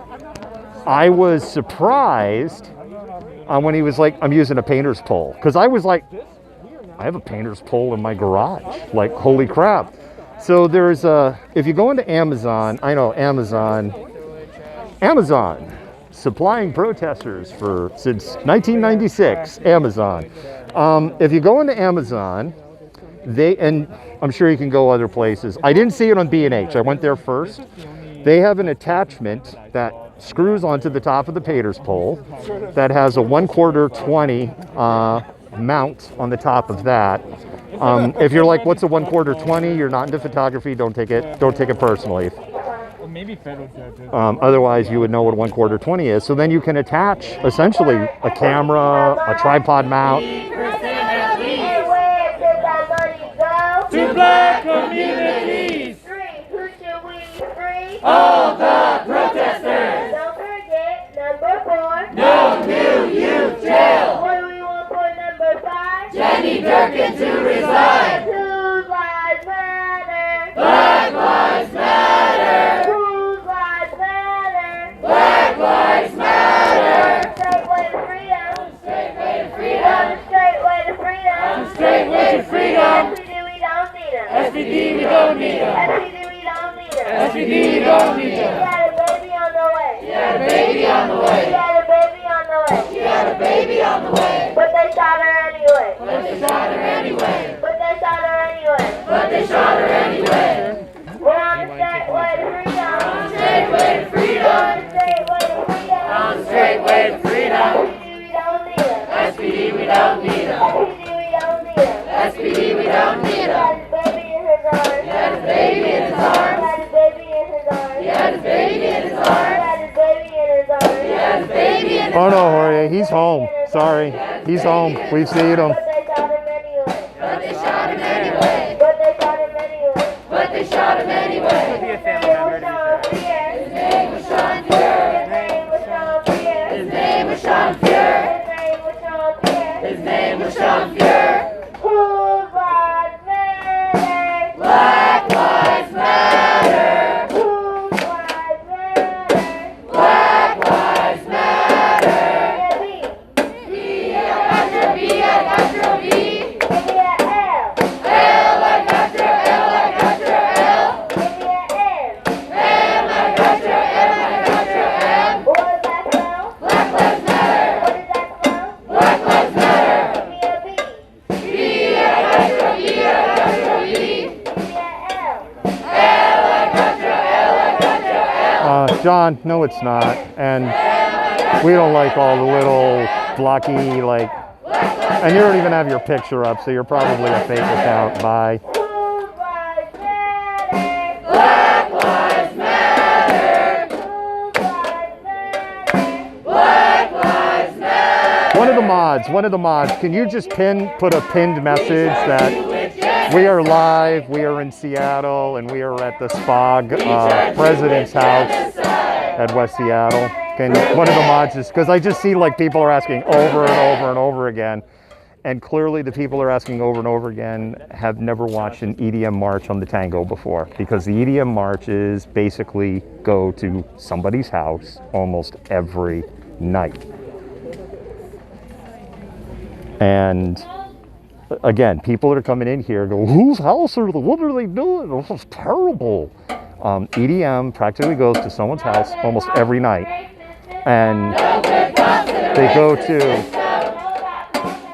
Speaker 1: I was surprised when he was like, I'm using a painter's pole. Because I was like, I have a painter's pole in my garage. Like, holy crap. So there's if you go into Amazon, I know Amazon, supplying protesters since 1996, Amazon. If you go into Amazon, and I'm sure you can go other places. I didn't see it on B&H. I went there first. They have an attachment that screws onto the top of the painter's pole that has a 1/4 20 mount on the top of that. If you're like, what's a 1/4 20? You're not into photography. Don't take it personally.
Speaker 9: Or maybe federal judges.
Speaker 1: Otherwise, you would know what 1/4 20 is. So then you can attach essentially a camera, a tripod mount.
Speaker 3: To black communities.
Speaker 2: Who should we free?
Speaker 3: All the protesters.
Speaker 2: Don't forget number 4.
Speaker 3: No new youth jail.
Speaker 2: What do we want for number 5?
Speaker 3: Jenny Durkin to resign.
Speaker 2: Whose lives matter?
Speaker 3: Black lives matter.
Speaker 2: Whose lives matter?
Speaker 3: Black lives matter.
Speaker 2: Straight way to freedom.
Speaker 3: Straight way to freedom.
Speaker 2: Straight way to freedom.
Speaker 3: Straight way to freedom. SPD, we don't need them.
Speaker 2: SPD, we don't need them.
Speaker 3: SPD, we don't need them.
Speaker 2: She had a baby on the way.
Speaker 3: She had a baby on the way.
Speaker 2: She had a baby on the way.
Speaker 3: She had a baby on the way.
Speaker 2: But they shot her anyway.
Speaker 3: But they shot her anyway.
Speaker 2: But they shot her anyway.
Speaker 3: But they shot her anyway.
Speaker 2: We're on the straight way to freedom.
Speaker 3: On the straight way to freedom.
Speaker 2: On the straight way to freedom.
Speaker 3: On the straight way to freedom.
Speaker 2: SPD, we don't need them.
Speaker 3: SPD, we don't need them.
Speaker 2: SPD, we don't need them.
Speaker 3: SPD, we don't need them.
Speaker 2: He had his baby in his arms.
Speaker 3: He had his baby in his arms.
Speaker 2: He had his baby in his arms.
Speaker 3: He had his baby in his arms.
Speaker 1: Oh no, Jorge, he's home. Sorry, he's home. We've seen him.
Speaker 2: But they shot him anyway. But they shot him anyway.
Speaker 3: But they shot him anyway.
Speaker 2: His name was Sean Pierre. His name was Sean Pierre.
Speaker 3: His name was Sean Pierre.
Speaker 2: His name was Sean Pierre.
Speaker 3: His name was Sean Pierre.
Speaker 2: Whose lives matter?
Speaker 3: Black lives matter.
Speaker 2: Whose lives matter?
Speaker 3: Black lives matter.
Speaker 2: B.
Speaker 3: I got your B, I got your B.
Speaker 2: Give me an L.
Speaker 3: L, I got your L, I got your L.
Speaker 2: Give me an M.
Speaker 3: M, I got your M, I got your M.
Speaker 2: What does that spell?
Speaker 3: Black lives matter.
Speaker 2: What does that spell?
Speaker 3: Black lives matter.
Speaker 2: Give me a B.
Speaker 3: B, I got your B, I got your B.
Speaker 2: Give me an L.
Speaker 3: L, I got your L, I got your L.
Speaker 1: John, no, it's not. And we don't like all the little blocky, like, and you don't even have your picture up, so you're probably a fake account. Bye.
Speaker 2: Whose lives matter?
Speaker 3: Black lives matter.
Speaker 2: Whose lives matter?
Speaker 3: Black lives matter.
Speaker 1: One of the mods, can you just put a pinned message that we are live, we are in Seattle, and we are at the SPOG President's House at West Seattle. Can one of the mods just, because I just see like people are asking over and over and over again, and clearly the people are asking over and over again have never watched an EDM march on the Tango before, because the EDM marches basically go to somebody's house almost every night. And again, people that are coming in here go, whose house are they? What are they doing? This is terrible. EDM practically goes to someone's house almost every night. And they go to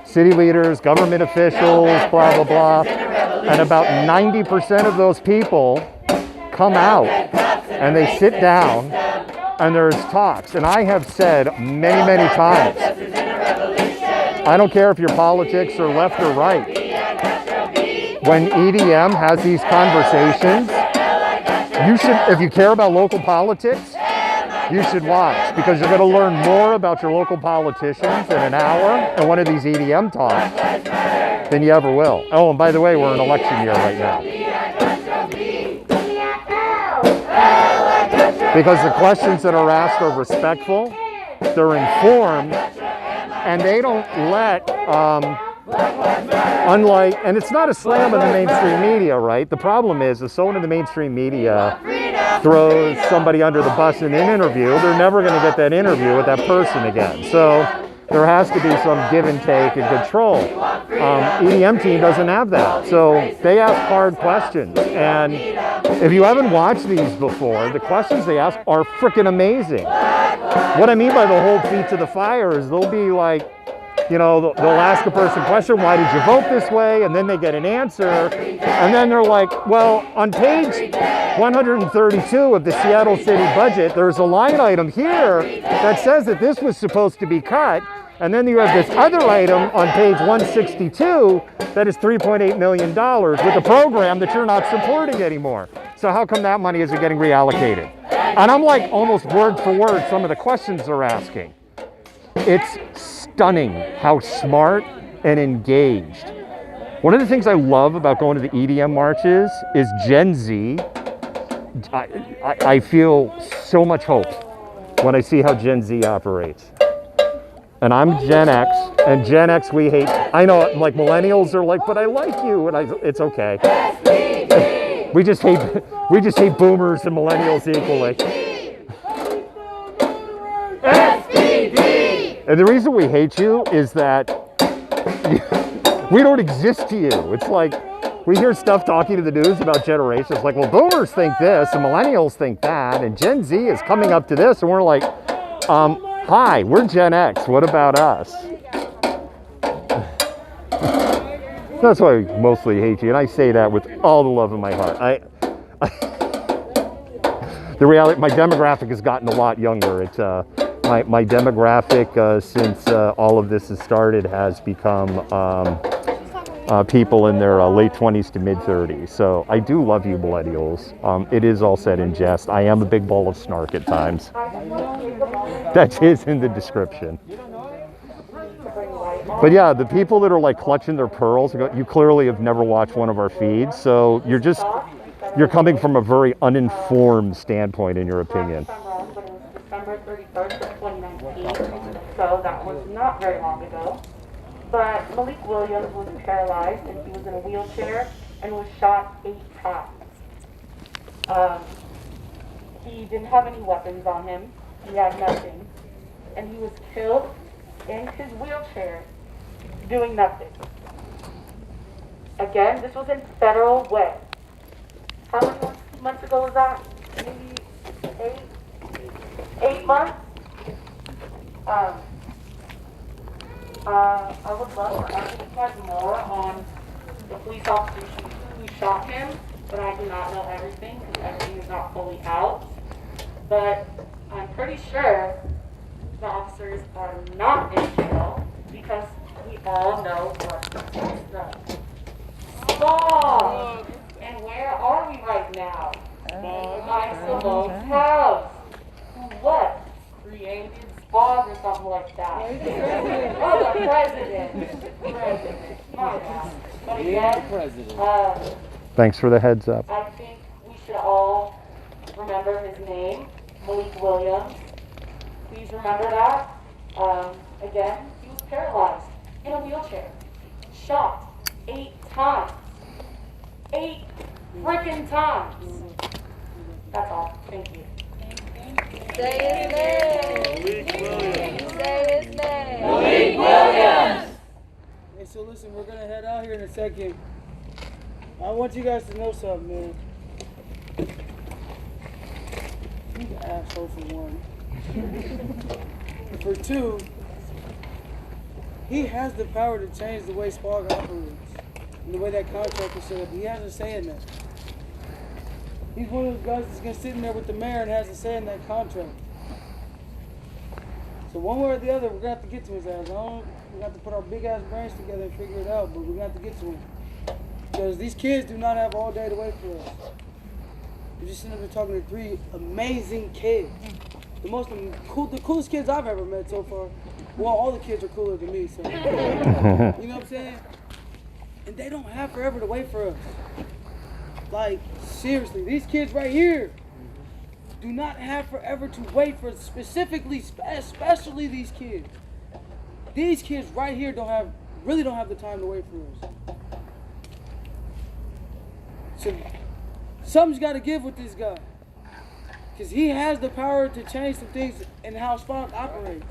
Speaker 1: city leaders, government officials, blah, blah, blah. And about 90% of those people come out and they sit down and there's talks. And I have said many, many times, I don't care if your politics are left or right. When EDM has these conversations, you should, if you care about local politics, you should watch, because you're going to learn more about your local politicians in an hour in one of these EDM talks than you ever will. Oh, and by the way, we're in election year right now. Because the questions that are asked are respectful, they're informed, and they don't let, unlike, and it's not a slam on the mainstream media, right? The problem is, if someone in the mainstream media throws somebody under the bus in an interview, they're never going to get that interview with that person again. So there has to be some give and take and control. EDM Team doesn't have that. So they ask hard questions. And if you haven't watched these before, the questions they ask are freaking amazing. What I mean by the whole feet to the fire is they'll be like, you know, they'll ask a person a question, why did you vote this way? And then they get an answer. And then they're like, well, on page 132 of the Seattle City budget, there's a line item here that says that this was supposed to be cut. And then you have this other item on page 162 that is $3.8 million with a program that you're not supporting anymore. So how come that money isn't getting reallocated? And I'm like almost word for word some of the questions they're asking. It's stunning how smart and engaged. One of the things I love about going to the EDM marches is Gen Z. I feel so much hope when I see how Gen Z operates. And I'm Gen X, and Gen X we hate. I know, like millennials are like, but I like you, and it's okay. We just hate boomers and millennials equally. And the reason we hate you is that we don't exist to you. It's like we hear stuff talking to the news about generations like, well, boomers think this and millennials think that and Gen Z is coming up to this, and we're like, hi, we're Gen X, what about us? That's why I mostly hate you, and I say that with all the love in my heart. The reality, my demographic has gotten a lot younger. It's my demographic since all of this has started has become people in their late 20s to mid 30s. So I do love you, millennials. It is all said in jest. I am a big ball of snark at times. That is in the description. But yeah, the people that are like clutching their pearls, you clearly have never watched one of our feeds, so you're coming from a very uninformed standpoint in your opinion.
Speaker 11: December 31st of 2019, so that was not very long ago. But Malik Williams was paralyzed and he was in a wheelchair and was shot 8 times. He didn't have any weapons on him. He had nothing. And he was killed in his wheelchair doing nothing. Again, this was in Federal Way. How many months ago was that? Maybe 8 months? I would love to emphasize more on the police officers who shot him, but I do not know everything because everything is not fully out. But I'm pretty sure the officers are not in jail because we all know what the Stop! And where are we right now? By Simone's house. What? Created Spog or something like that. Oh, the president. My God. But again,
Speaker 1: thanks for the heads up.
Speaker 11: I think we should all remember his name, Malik Williams. Please remember that. Again, he was paralyzed in a wheelchair. Shot 8 times. 8 freaking times. That's all. Thank you.
Speaker 2: Say his name.
Speaker 4: Malik Williams.
Speaker 2: Say his name.
Speaker 6: Malik Williams. Hey, so listen, we're gonna head out here in a second. I want you guys to know something, man. He's an asshole for one. For two, he has the power to change the way Spog operates and the way that contract is set up. He has a say in that. He's one of those guys that's gonna sit in there with the mayor and has a say in that contract. So one way or the other, we're gonna have to get to his ass. We're gonna have to put our big ass brains together and figure it out, but we're gonna have to get to him. Because these kids do not have all day to wait for us. We're just sitting up there talking to 3 amazing kids. The coolest kids I've ever met so far. Well, all the kids are cooler than me, so. You know what I'm saying? And they don't have forever to wait for us. Like, seriously, these kids right here do not have forever to wait for especially these kids. These kids right here really don't have the time to wait for us. So, something's got to give with this guy. Because he has the power to change some things in how Spock operates.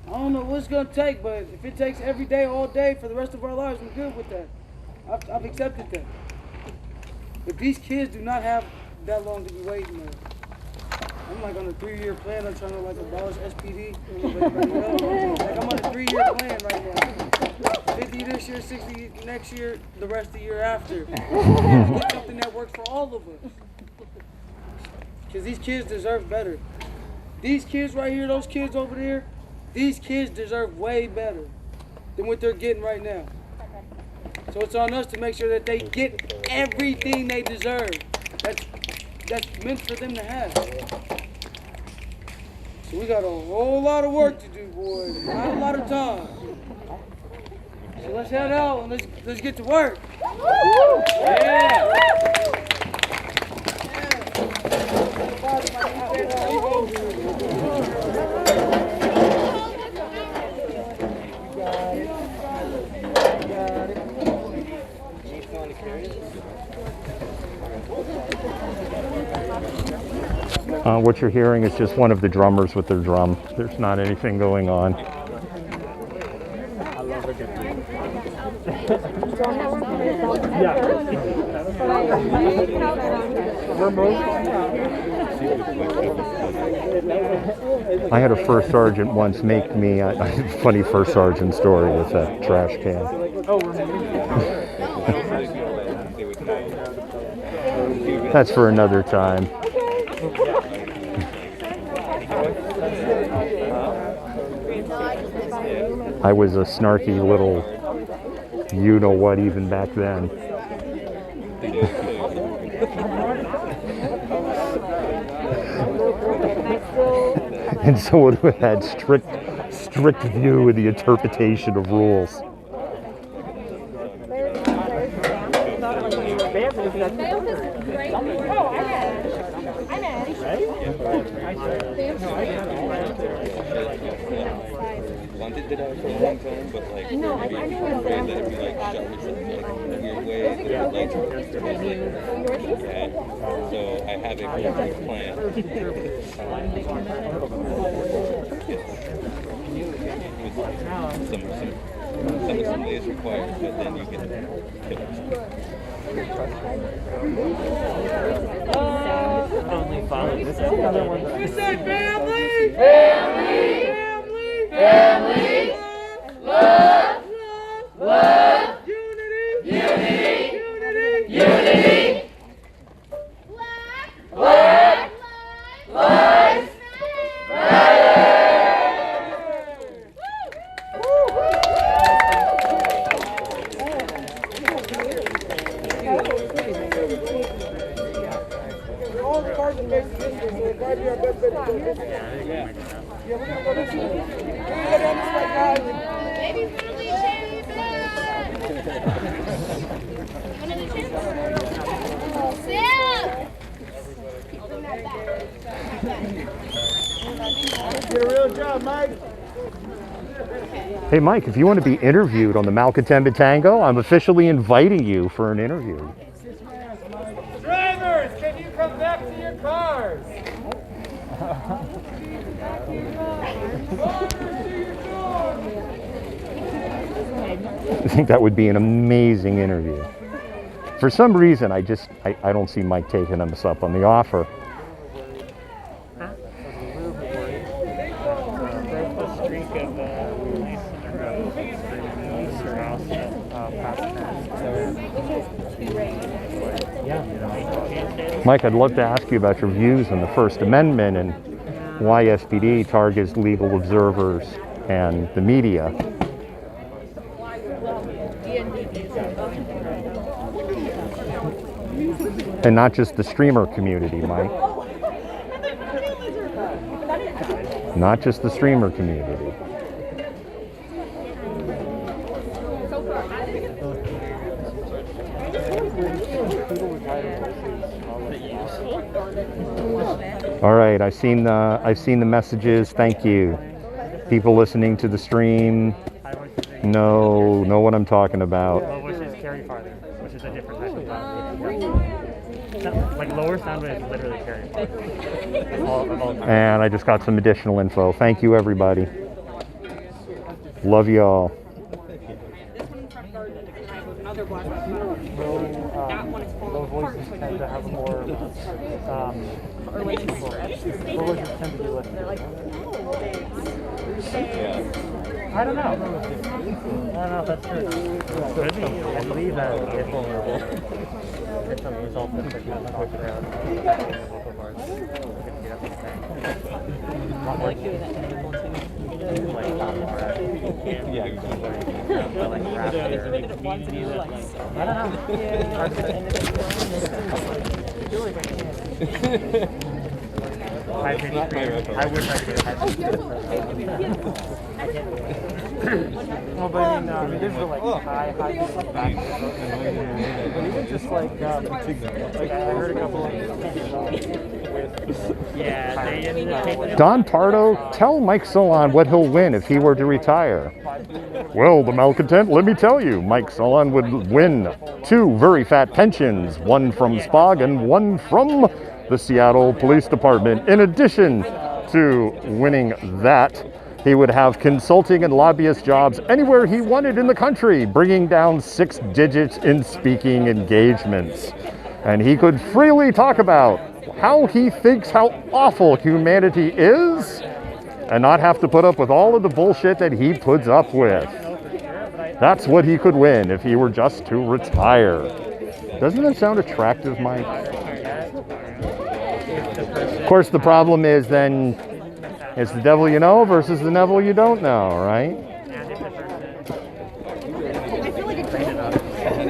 Speaker 6: I don't know what it's going to take, but if it takes every day, all day, for the rest of our lives, I'm good with that. I've accepted that. But these kids do not have that long to be waiting there. I'm like on a 3-year plan. I'm trying to like abolish SPD. Like I'm on a 3-year plan right now. 50 this year, 60 next year, the rest of the year after. Get something that works for all of us. Because these kids deserve better. These kids right here, those kids over there, these kids deserve way better than what they're getting right now. So it's on us to make sure that they get everything they deserve. That's meant for them to have. So we got a whole lot of work to do, boys. Not a lot of time. So let's head out and let's get to work. Yeah.
Speaker 1: What you're hearing is just one of the drummers with their drum. There's not anything going on.
Speaker 9: I love it.
Speaker 1: I had a first sergeant once make me a funny first sergeant story with a trash can. That's for another time. I was a snarky little you-know-what even back then. And someone who had strict view of the interpretation of rules.
Speaker 12: Wanted it out for a long time, but like maybe afraid that it'd be like shot with some like weird way that it would like yeah. So I have a perfect plan. Some assembly is required, but then you can kill it.
Speaker 10: Only follow. This is another one that
Speaker 3: We say family!
Speaker 2: Family, love, love, unity, Black lives matter.
Speaker 3: All the cars are based in this, so if I do our best bet to go this way. Yeah, we're gonna go this way. We're gonna go down this way, guys.
Speaker 2: Baby Felicia, one of the chips. Sam!
Speaker 3: Did a real job, Mike.
Speaker 1: Hey Mike, if you want to be interviewed on the Malcontentment Tango, I'm officially inviting you for an interview.
Speaker 3: Drivers, can you come back to your cars?
Speaker 1: I think that would be an amazing interview. For some reason, I don't see Mike taking us up on the offer. Mike, I'd love to ask you about your views on the First Amendment and why SPD targets legal observers and the media. And not just the streamer community, Mike. Not just the streamer community. All right, I've seen the messages. Thank you. People listening to the stream know what I'm talking about.
Speaker 10: Which is carry farther, which is a different type of like lower sound wave is literally carry farther.
Speaker 1: And I just got some additional info. Thank you, everybody. Love you all.
Speaker 10: Low voices tend to have more relationship tend to be listening. I don't know if that's true. I believe that it's vulnerable. It's a result of the talk around vocal parts. Like doing that to people too. Yeah, like rap. It's really the ones that you like. I don't know. I wish I could. Well, but I mean, there's the like high back. But even just like I heard a couple of
Speaker 1: Don Pardo, tell Mike Solon what he'll win if he were to retire. Well, the malcontent, let me tell you, Mike Solon would win 2 very fat pensions, one from SPOG and one from the Seattle Police Department. In addition to winning that, he would have consulting and lobbyist jobs anywhere he wanted in the country, bringing down 6 digits in speaking engagements. and he could freely talk about how he thinks how awful humanity is and not have to put up with all of the bullshit that he puts up with. That's what he could win if he were just to retire. Doesn't that sound attractive, Mike? Of course, the problem is then it's the devil you know versus the devil you don't know, right?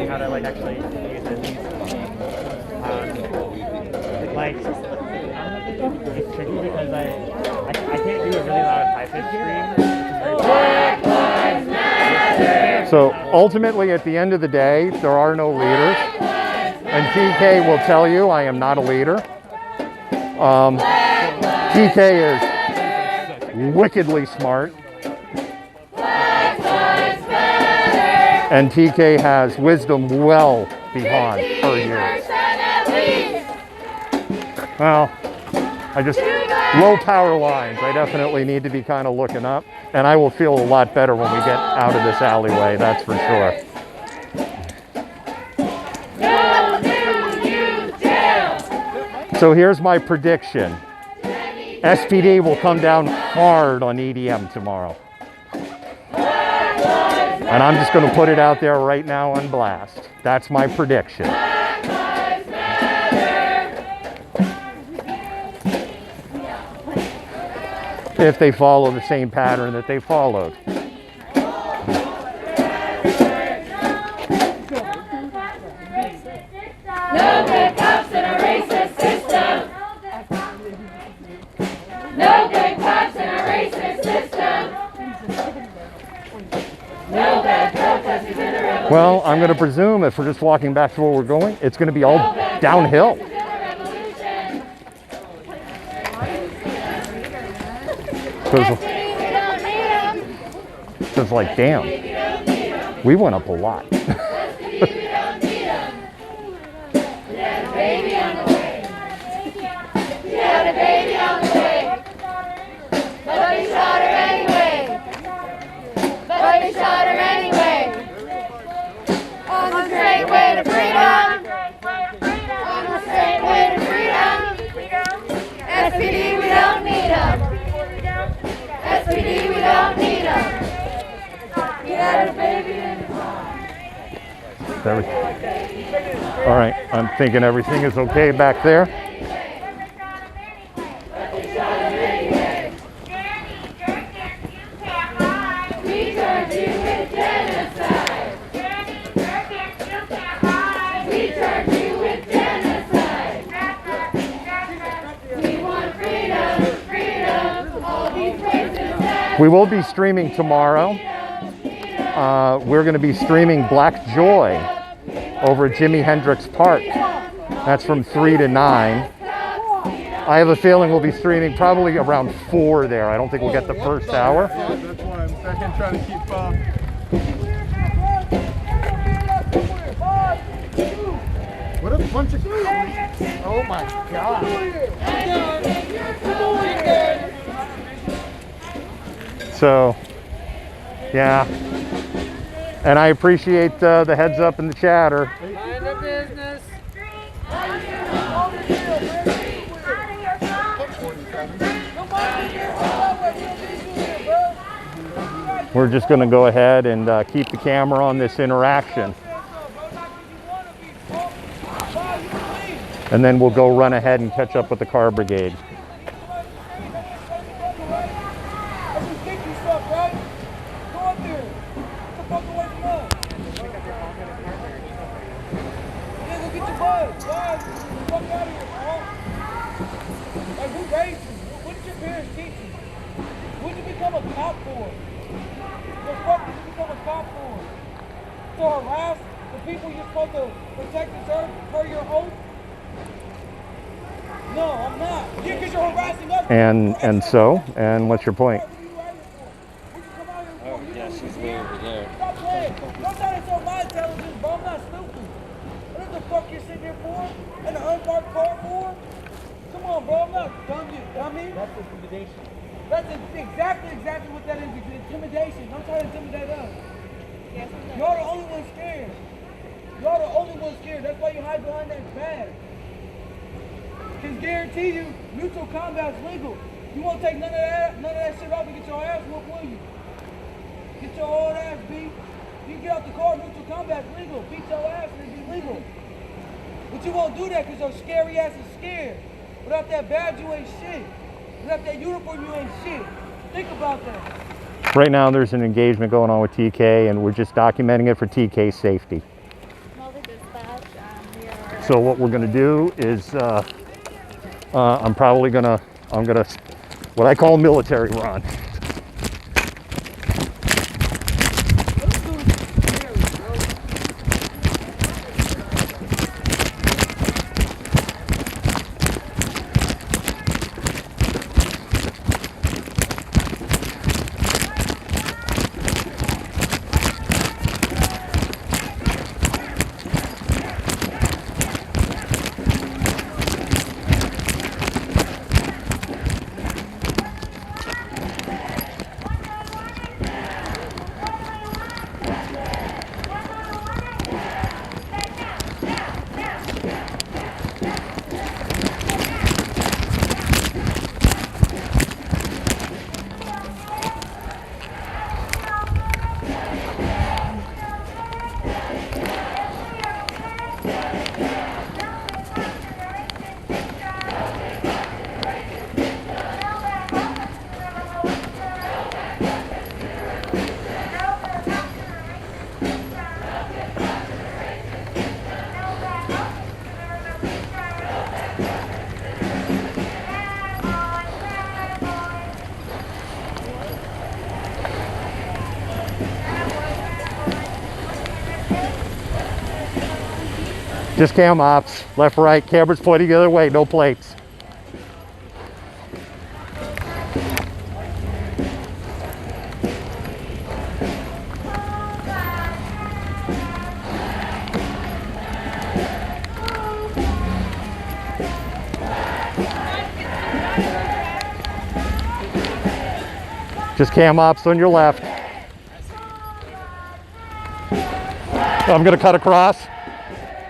Speaker 10: How to like actually use it. Like it's tricky because I can't do a really loud high pitch scream.
Speaker 1: So ultimately, at the end of the day, there are no leaders, and TK will tell you I am not a leader. TK is wickedly smart. And TK has wisdom well beyond her years. Well, low power lines, I definitely need to be kind of looking up. And I will feel a lot better when we get out of this alleyway, that's for sure. So here's my prediction. SPD will come down hard on EDM tomorrow. And I'm just going to put it out there right now on blast. That's my prediction. If they follow the same pattern that they followed.
Speaker 2: No good cops in a racist system. No good cops in a racist system. No bad protesters in a revolution.
Speaker 1: Well, I'm going to presume if we're just walking back to where we're going, it's going to be all downhill. Because like, damn, we went up a lot.
Speaker 2: SPD, we don't need them. SPD, we don't need them. You had a baby in the
Speaker 1: All right, I'm thinking everything is okay back there.
Speaker 2: We turned you with genocide. We turned you with genocide. We want freedom, freedom, all these places.
Speaker 1: We will be streaming tomorrow. We're going to be streaming Black Joy over at Jimi Hendrix Park. That's from 3 to 9. I have a feeling we'll be streaming probably around 4 there. I don't think we'll get the first hour.
Speaker 9: Yeah, that's why I'm trying to keep up.
Speaker 5: What a bunch of... Oh my God.
Speaker 1: So, yeah. And I appreciate the heads up in the chatter.
Speaker 6: Mind the business.
Speaker 1: We're just going to go ahead and keep the camera on this interaction. And then we'll go run ahead and catch up with the car brigade. And what's your point?
Speaker 12: Oh, yeah, she's way over there.
Speaker 6: Stop playing. Don't try to show my intelligence, bro. I'm not stupid. What the fuck you're sitting here for? And the unparked car for? Come on, bro. I'm not dumb, you dummy. That's intimidation. That's exactly what that is. It's intimidation. Don't try to intimidate us. You're the only one scared. You're the only one scared. That's why you hide behind that badge. guarantee you, neutral combat's legal. You won't take none of that shit off and get your ass whooped, will you? Get your old ass beat. You get out the car, neutral combat's legal. Beat your ass and it'll be legal. But you won't do that because your scary ass is scared. Without that badge, you ain't shit. Without that uniform, you ain't shit. Think about that.
Speaker 1: Right now there's an engagement going on with TK and we're just documenting it for TK's safety. So what we're gonna do is I'm gonna what I call military run. Just cam ops, left, right, cameras pointing the other way, no plates. Just cam ops on your left. I'm gonna cut across.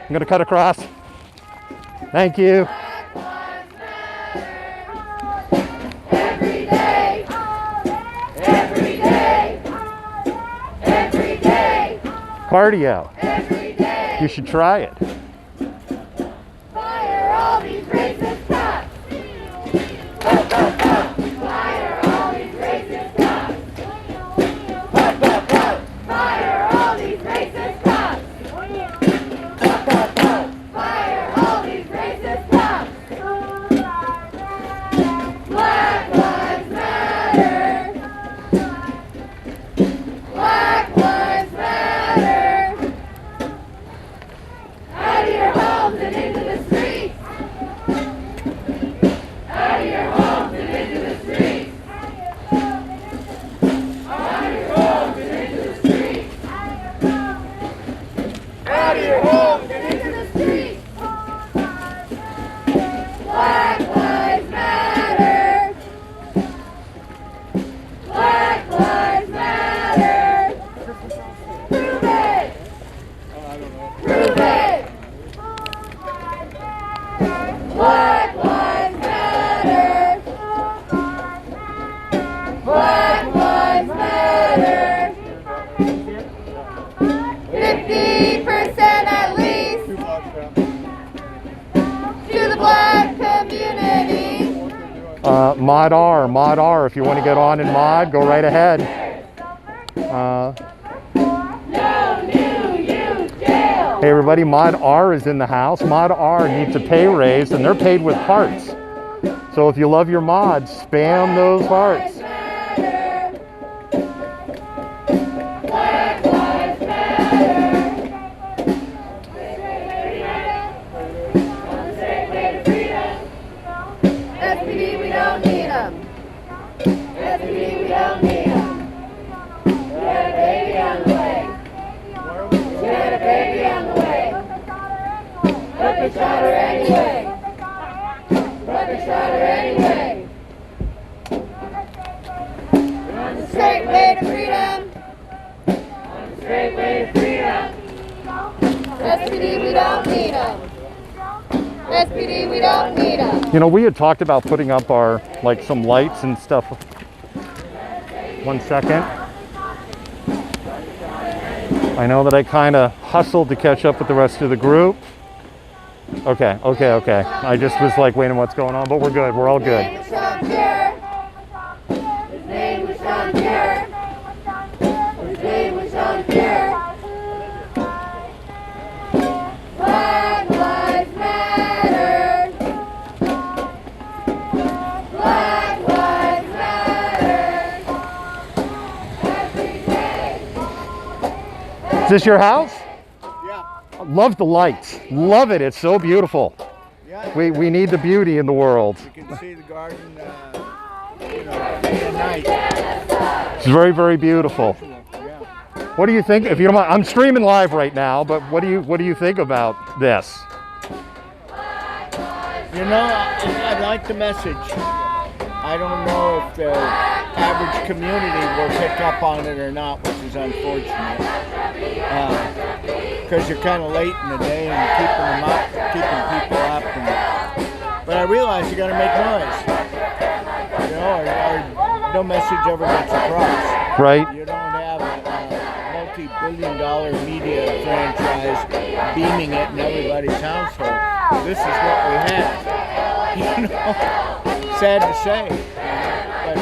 Speaker 1: I'm gonna cut across. Thank you.
Speaker 2: Every day, every day, every day,
Speaker 1: Cardio.
Speaker 2: every day.
Speaker 1: You should try it.
Speaker 2: Fire all these racist cops. Fire all these racist cops. Fire all these racist cops. Fire all these racist cops. Black Lives Matter. Black Lives Matter. Out of your homes and into the streets. Out of your homes and into the streets. Out of your homes and into the streets. Out of your homes and into the streets. Black Lives Matter. Black Lives Matter. Prove it. Prove it. Black Lives Matter. Black Lives Matter. 50% at least to the black community.
Speaker 1: Mod R, if you want to get on and mod, go right ahead.
Speaker 2: No new youth jail.
Speaker 1: Hey everybody, Mod R is in the house. Mod R needs a pay raise and they're paid with hearts. So if you love your mods, spam those hearts.
Speaker 2: Black Lives Matter. On the straight way to freedom. SPD, we don't need them. SPD, we don't need them. We got a baby on the way. We got a baby on the way. But they shot her anyway. But they shot her anyway. On the straight way to freedom. On the straight way to freedom. SPD, we don't need them. SPD, we don't need them.
Speaker 1: You know, we had talked about putting up our, like, some lights and stuff. 1 second. I know that I kind of hustled to catch up with the rest of the group. Okay. I just was like waiting what's going on, but we're good. We're all good.
Speaker 2: His name was Sean Pierre. His name was Sean Pierre. Black Lives Matter. Black Lives Matter. Every day.
Speaker 1: Is this your house?
Speaker 4: Yeah.
Speaker 1: Love the lights. Love it. It's so beautiful.
Speaker 4: Yeah.
Speaker 1: We need the beauty in the world.
Speaker 4: You can see the garden, at night.
Speaker 1: It's very, very beautiful. What do you think? If you don't mind, I'm streaming live right now, but what do you think about this?
Speaker 4: You know, I like the message. I don't know if the average community will pick up on it or not, which is unfortunate. Because you're kind of late in the day and keeping people up. But I realize you got to make noise. You know, or no message ever gets across.
Speaker 1: Right.
Speaker 4: You don't have a multi-billion-dollar media franchise beaming it in everybody's household. This is what we have. You know, sad to say, but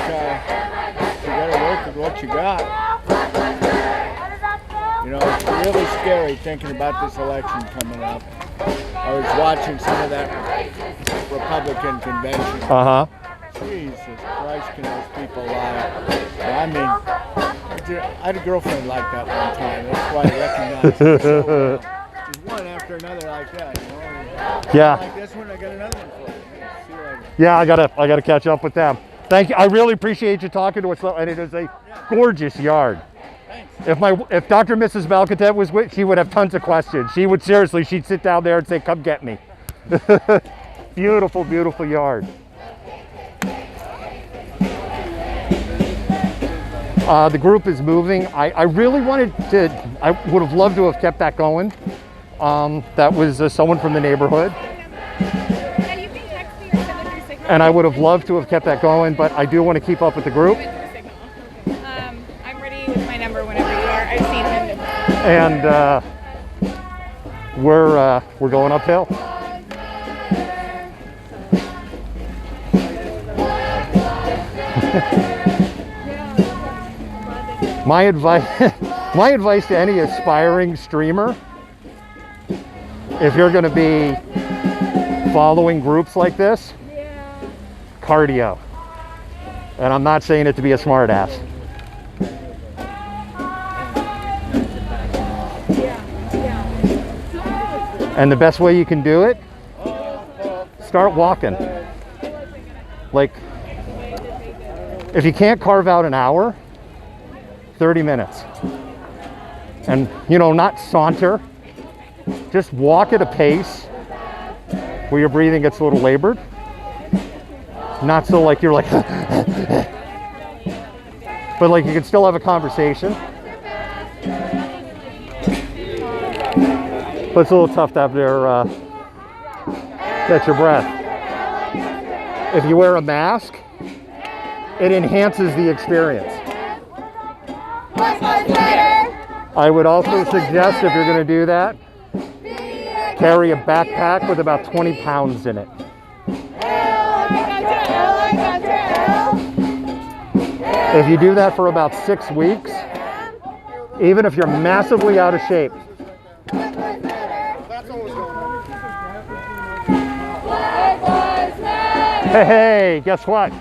Speaker 4: you got to work with what you got. You know, it's really scary thinking about this election coming up. I was watching some of that Republican convention.
Speaker 1: Uh-huh.
Speaker 4: Jesus Christ, can those people lie? I mean, I had a girlfriend like that one time. That's why I recognize her so well. There's one after another like that, you know?
Speaker 1: Yeah.
Speaker 4: Like this one, I got another one for you. See you later.
Speaker 1: Yeah, I gotta catch up with them. Thank you. I really appreciate you talking to us, and it is a gorgeous yard. If Dr. and Mrs. Malcontent was with, she would have tons of questions. She would seriously, she'd sit down there and say, "Come get me." Beautiful, beautiful yard. The group is moving. I really wanted to. I would have loved to have kept that going. That was someone from the neighborhood. And I would have loved to have kept that going, but I do want to keep up with the group.
Speaker 8: I'm ready with my number whenever you are. I've seen him.
Speaker 1: And we're going uphill. My advice to any aspiring streamer, if you're going to be following groups like this, cardio. And I'm not saying it to be a smart ass. And the best way you can do it, start walking. Like, if you can't carve out an hour, 30 minutes. And, you know, not saunter. Just walk at a pace where your breathing gets a little labored. Not so like you're like, but like you can still have a conversation. But it's a little tough to have there catch your breath. If you wear a mask, it enhances the experience. I would also suggest, if you're going to do that, carry a backpack with about 20 pounds in it. If you do that for about 6 weeks, even if you're massively out of shape, hey, guess what?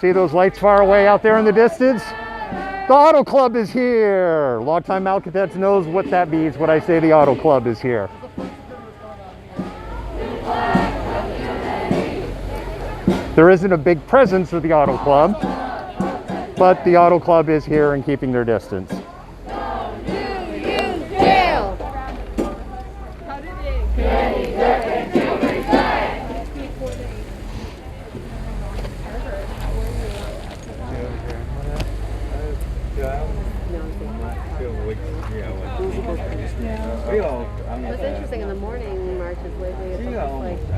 Speaker 1: See those lights far away out there in the distance? The Auto Club is here. Longtime Malcontents knows what that means when I say the Auto Club is here. There isn't a big presence of the Auto Club, but the Auto Club is here and keeping their distance.
Speaker 13: What's interesting in the morning marches lately, it's like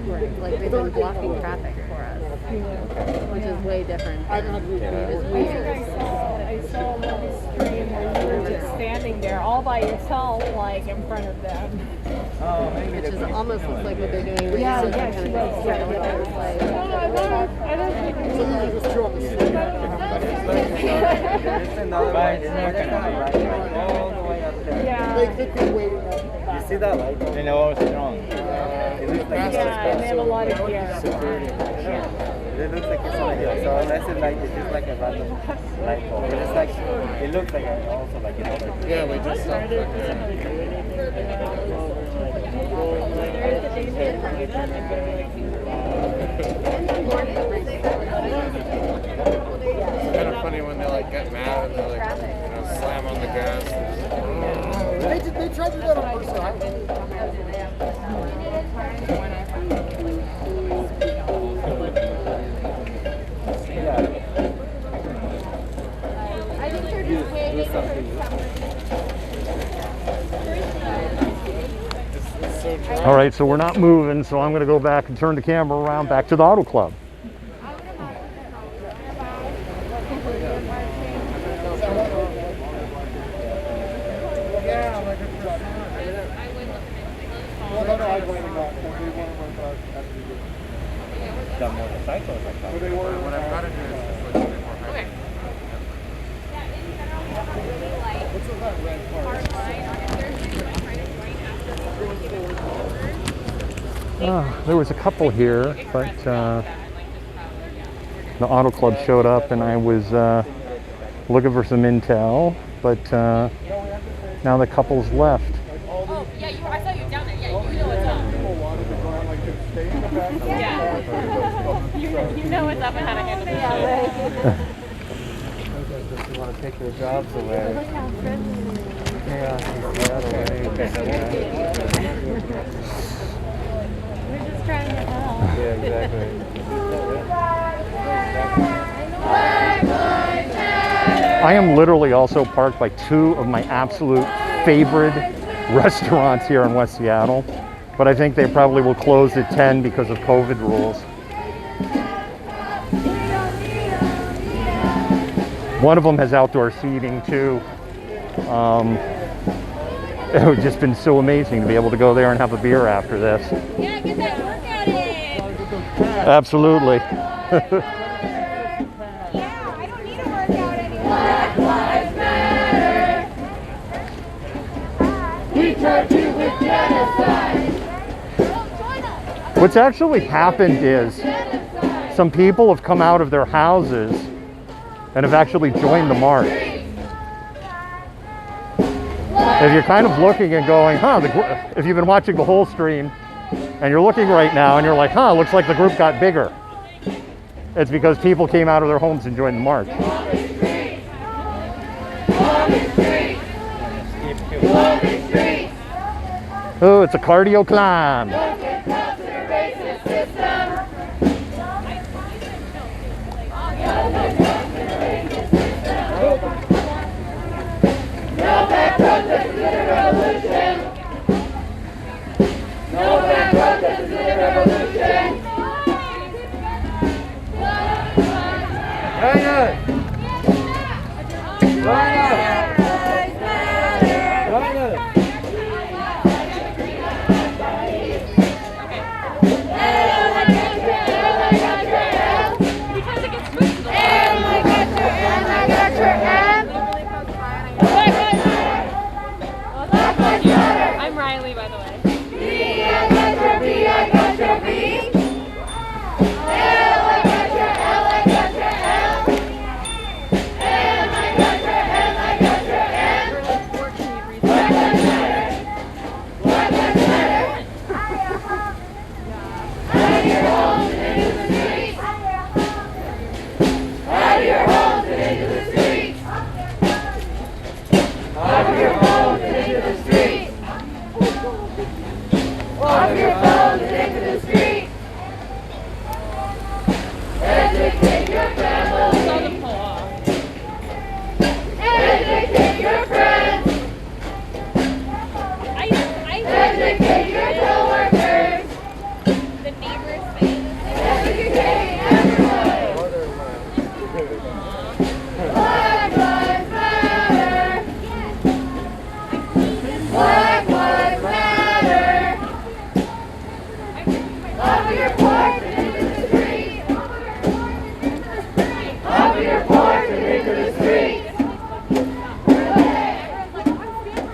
Speaker 7: different. Like they've been blocking traffic for us, which is way different. It's weird.
Speaker 8: I saw one stream where you were just standing there all by yourself, like in front of them.
Speaker 7: Which is almost looks like what they're doing. Yeah, yeah, kind of
Speaker 10: You see that light? They know it's strong. It looks like
Speaker 8: and they have a lot of gear.
Speaker 10: It looks like it's on a hill. So unless it's like it's just like a random light bulb. But it's like it looks like also like another.
Speaker 5: Yeah, we just It's kind of funny when they like get mad and they like slam on the gas. They tried to do that on first time.
Speaker 2: I think they're just waiting for something.
Speaker 1: All right, so we're not moving, so I'm going to go back and turn the camera around back to the Auto Club.
Speaker 10: The motorcycles like that.
Speaker 5: What I've got to do is just like more
Speaker 8: Okay.
Speaker 5: What's that red part?
Speaker 1: There was a couple here, but the Auto Club showed up and I was looking for some intel, but now the couple's left.
Speaker 8: Oh, yeah, I saw you down there. Yeah, you know what's up. Yeah. You know what's up and how to handle it.
Speaker 10: Just want to take their jobs away. Chaos is that away.
Speaker 2: We're just trying to help.
Speaker 10: Yeah, exactly.
Speaker 1: I am literally also parked by two of my absolute favorite restaurants here in West Seattle, but I think they probably will close at 10 because of COVID rules. One of them has outdoor seating too. It would just been so amazing to be able to go there and have a beer after this.
Speaker 2: Yeah, get that workout in.
Speaker 1: Absolutely.
Speaker 2: Yeah, I don't need a workout anymore. Black Lives Matter. We charge you with genocide. Join us.
Speaker 1: What's actually happened is some people have come out of their houses and have actually joined the march. If you're kind of looking and going, if you've been watching the whole stream and you're looking right now and you're like, looks like the group got bigger. It's because people came out of their homes and joined the march. Oh, it's a cardio climb.
Speaker 8: I'm Riley, by the way.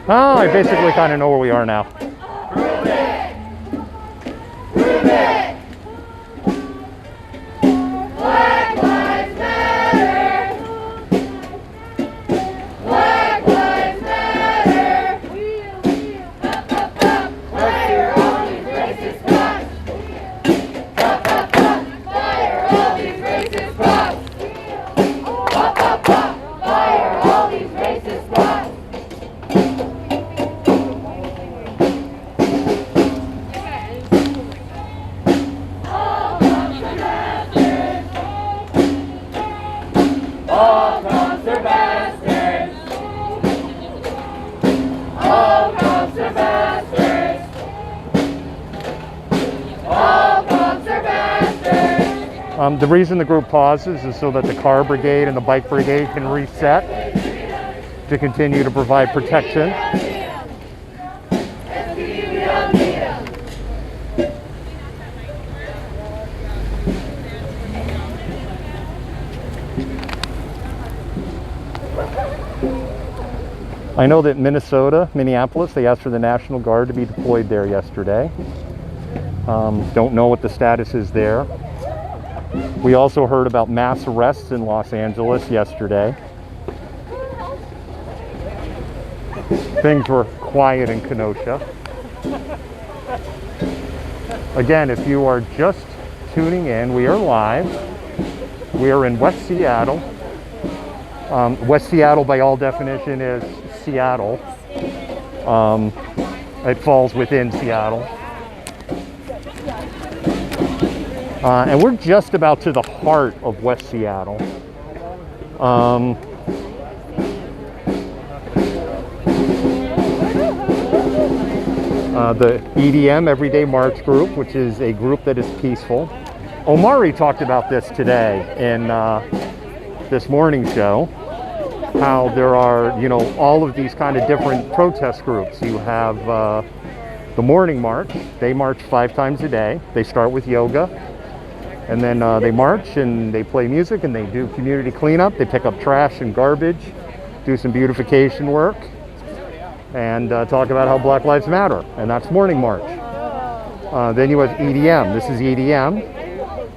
Speaker 1: Oh, I basically kind of know where we are now.
Speaker 2: Black lives matter. Black lives matter. Up, up, up. Fire all these racist cops. Up, up, up. Fire all these racist cops. Up, up, up. Fire all these racist cops. All cops are bastards. All cops are bastards. All cops are bastards.
Speaker 1: The reason the group pauses is so that the car brigade and the bike brigade can reset to continue to provide protection. I know that Minneapolis, they asked for the National Guard to be deployed there yesterday. Don't know what the status is there. We also heard about mass arrests in Los Angeles yesterday. Things were quiet in Kenosha. Again, if you are just tuning in, we are live. We are in West Seattle. West Seattle, by all definition, is Seattle. It falls within Seattle. And we're just about to the heart of West Seattle. The EDM Everyday March group, which is a group that is peaceful. Omari talked about this today in this morning show, how there are, all of these kind of different protest groups. You have the morning march. They march 5 times a day. They start with yoga, and then they march and they play music and they do community cleanup. They pick up trash and garbage, do some beautification work, and talk about how Black Lives Matter, and that's morning march. Then you have EDM. This is EDM,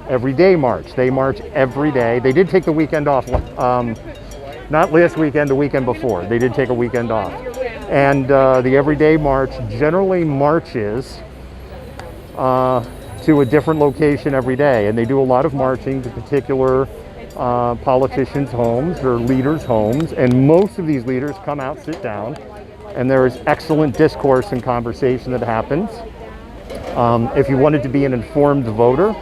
Speaker 1: Everyday March. They march every day. They did take the weekend off, not last weekend, the weekend before. They did take a weekend off. And the Everyday March generally marches to a different location every day, and they do a lot of marching to particular politicians' homes or leaders' homes, and most of these leaders come out, sit down, and there is excellent discourse and conversation that happens. If you wanted to be an informed voter,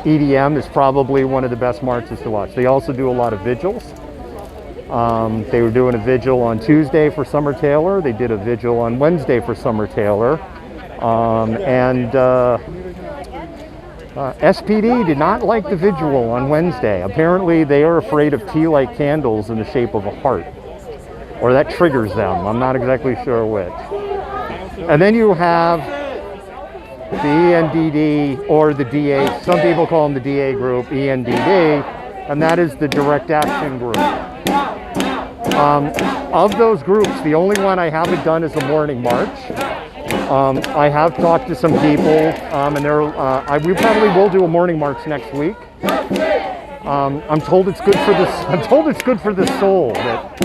Speaker 1: EDM is probably one of the best marches to watch. They also do a lot of vigils. They were doing a vigil on Tuesday for Summer Taylor. They did a vigil on Wednesday for Summer Taylor. SPD did not like the vigil on Wednesday. Apparently they are afraid of tea-light candles in the shape of a heart, or that triggers them. I'm not exactly sure which. And then you have the ENDD, or the DA, some people call them the DA group, ENDD, and that is the Direct Action Group. Of those groups, the only one I haven't done is a morning march. I have talked to some people, and we probably will do a morning march next week. I'm told it's good for this. I'm told it's good for the soul. That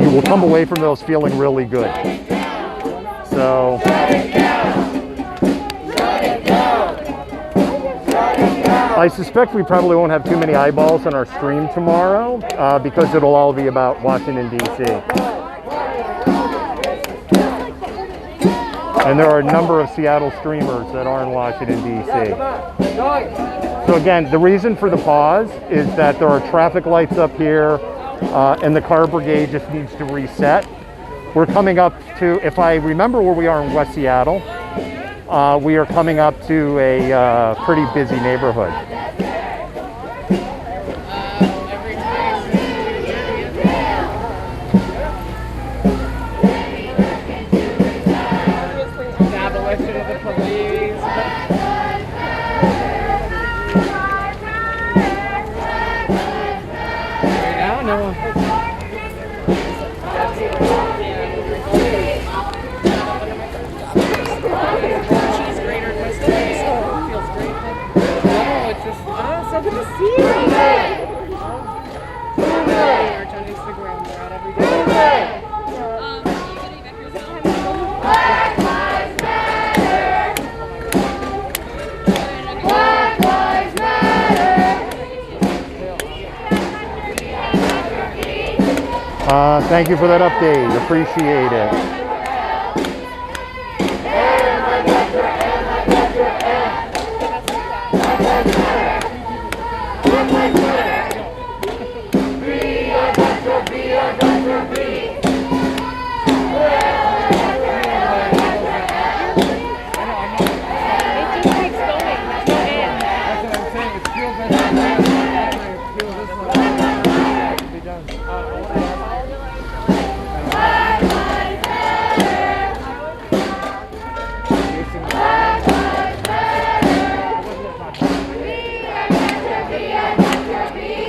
Speaker 1: you will come away from those feeling really good. So. I suspect we probably won't have too many eyeballs on our stream tomorrow because it'll all be about Washington, D.C. And there are a number of Seattle streamers that are in Washington, D.C. So again, the reason for the pause is that there are traffic lights up here and the car brigade just needs to reset. We're coming up to, if I remember where we are in West Seattle, we are coming up to a pretty busy neighborhood. Thank you for that update. Appreciate it.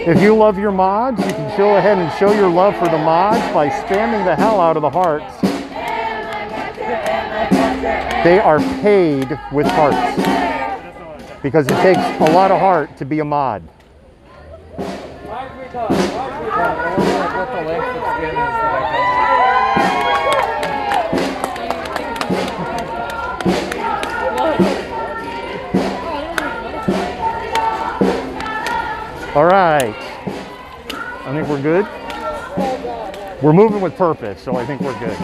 Speaker 1: If you love your mods, you can go ahead and show your love for the mods by spamming the hell out of the hearts. They are paid with hearts because it takes a lot of heart to be a mod. All right, I think we're good. We're moving with purpose, so I think we're good.